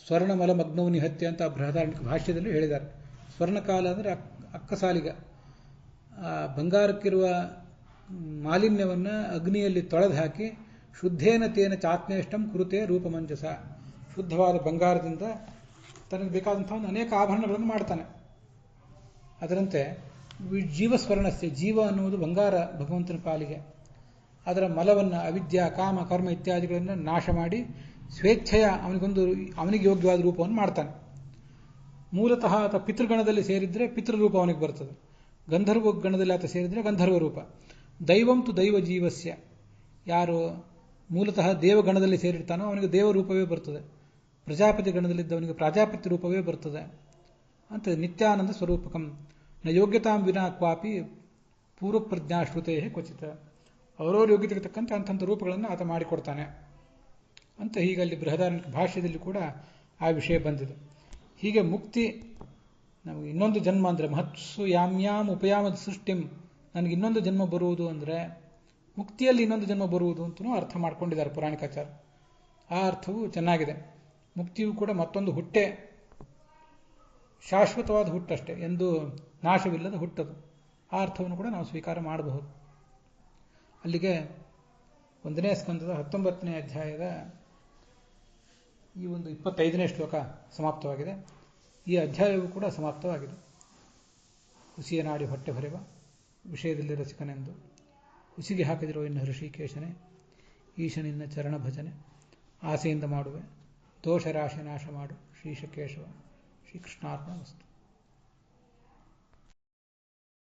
ಸ್ವರ್ಣಮಲ ಮಗ್ನವು ನಿಹತ್ಯ ಅಂತ ಬೃಹದಾರಣ್ಯಕ ಭಾಷ್ಯದಲ್ಲೂ ಹೇಳಿದ್ದಾರೆ. ಸ್ವರ್ಣಕಾಲ ಅಂದರೆ ಅಕ್ಕಸಾಲಿಗ, ಆ ಬಂಗಾರಕ್ಕಿರುವ ಮಾಲಿನ್ಯವನ್ನು ಅಗ್ನಿಯಲ್ಲಿ ತೊಳೆದು ಹಾಕಿ ಶುದ್ಧೇನ ತೇನ ಚಾತ್ಮೇಷ್ಟಂ ಕುರುತೆ ರೂಪಮಂಜಸ, ಶುದ್ಧವಾದ ಬಂಗಾರದಿಂದ ತನಗೆ ಬೇಕಾದಂಥ ಒಂದು ಅನೇಕ ಆಭರಣಗಳನ್ನು ಮಾಡ್ತಾನೆ. ಅದರಂತೆ ಜೀವಸ್ಮರಣಸ್ಯ, ಜೀವ ಅನ್ನುವುದು ಬಂಗಾರ ಭಗವಂತನ ಪಾಲಿಗೆ. ಅದರ ಮಲವನ್ನು ಅವಿದ್ಯಾ ಕಾಮ ಕರ್ಮ ಇತ್ಯಾದಿಗಳನ್ನು ನಾಶ ಮಾಡಿ ಸ್ವೇಚ್ಛೆಯ ಅವನಿಗೆ ಯೋಗ್ಯವಾದ ರೂಪವನ್ನು ಮಾಡ್ತಾನೆ. ಮೂಲತಃ ಆತ ಪಿತೃಗಣದಲ್ಲಿ ಸೇರಿದ್ರೆ ಪಿತೃರೂಪ ಅವನಿಗೆ ಬರ್ತದೆ, ಗಂಧರ್ವ ಗಣದಲ್ಲಿ ಆತ ಸೇರಿದ್ರೆ ಗಂಧರ್ವ ರೂಪ. ದೈವಂತು ದೈವ ಜೀವಸ್ಯ, ಯಾರು ಮೂಲತಃ ದೇವಗಣದಲ್ಲಿ ಸೇರಿರ್ತಾನೋ ಅವನಿಗೆ ದೇವರೂಪವೇ ಬರ್ತದೆ, ಪ್ರಜಾಪತಿ ಗಣದಲ್ಲಿದ್ದವನಿಗೆ ಪ್ರಾಜಾಪತಿ ರೂಪವೇ ಬರ್ತದೆ ಅಂತ. ನಿತ್ಯಾನಂದ ಸ್ವರೂಪಕಂ ನ ಯೋಗ್ಯತಾಂ ವಿನಾ ಕ್ವಾಪಿ ಪೂರ್ವಪ್ರಜ್ಞಾಶ್ರುತೇ ಕ್ವಚಿತ, ಅವರವ್ರ ಯೋಗ್ಯತೆಗೆ ತಕ್ಕಂತೆ ಅಂಥ ರೂಪಗಳನ್ನು ಆತ ಮಾಡಿಕೊಡ್ತಾನೆ ಅಂತ. ಹೀಗೆ ಅಲ್ಲಿ ಬೃಹದಾರಣ್ಯಕ ಭಾಷ್ಯದಲ್ಲಿ ಕೂಡ ಆ ವಿಷಯ ಬಂದಿದೆ. ಹೀಗೆ ಮುಕ್ತಿ ನಮಗೆ ಇನ್ನೊಂದು ಜನ್ಮ ಅಂದರೆ ಮಹತ್ಸು ಯಾಮ್ಯಾಮ್ ಉಪಯಾಮದ ಸೃಷ್ಟಿಂ, ನನಗೆ ಇನ್ನೊಂದು ಜನ್ಮ ಬರುವುದು ಅಂದರೆ ಮುಕ್ತಿಯಲ್ಲಿ ಇನ್ನೊಂದು ಜನ್ಮ ಬರುವುದು ಅಂತಲೂ ಅರ್ಥ ಮಾಡ್ಕೊಂಡಿದ್ದಾರೆ ಪುರಾಣಿಕಾಚಾರ. ಆ ಅರ್ಥವು ಚೆನ್ನಾಗಿದೆ. ಮುಕ್ತಿಯು ಕೂಡ ಮತ್ತೊಂದು ಹುಟ್ಟೆ, ಶಾಶ್ವತವಾದ ಹುಟ್ಟಷ್ಟೇ, ಎಂದು ನಾಶವಿಲ್ಲದ ಹುಟ್ಟದು. ಆ ಅರ್ಥವನ್ನು ಕೂಡ ನಾವು ಸ್ವೀಕಾರ ಮಾಡಬಹುದು. ಅಲ್ಲಿಗೆ 1ನೇ ಸ್ಕಂದದ 19ನೇ ಅಧ್ಯಾಯದ ಈ ಒಂದು 25ನೇ ಶ್ಲೋಕ ಸಮಾಪ್ತವಾಗಿದೆ. ಈ ಅಧ್ಯಾಯವು ಕೂಡ ಸಮಾಪ್ತವಾಗಿದೆ. ಹುಸಿಯ ನಾಡಿ ಹೊಟ್ಟೆ ಹೊರೆವ ವಿಷಯದಲ್ಲಿ ರಸಿಕನೆಂದು ಹುಸಿಗೆ ಹಾಕಿದಿರೋ ಇನ್ನು ಹೃಷಿಕೇಶನೇ, ಈಶನಿನ್ನ ಚರಣ ಭಜನೆ ಆಸೆಯಿಂದ ಮಾಡುವೆ, ದೋಷ ರಾಶಿ ನಾಶ ಮಾಡು ಶ್ರೀಶಕೇಶವ. ಶ್ರೀಕೃಷ್ಣಾರ್ಪಣಮಸ್ತು.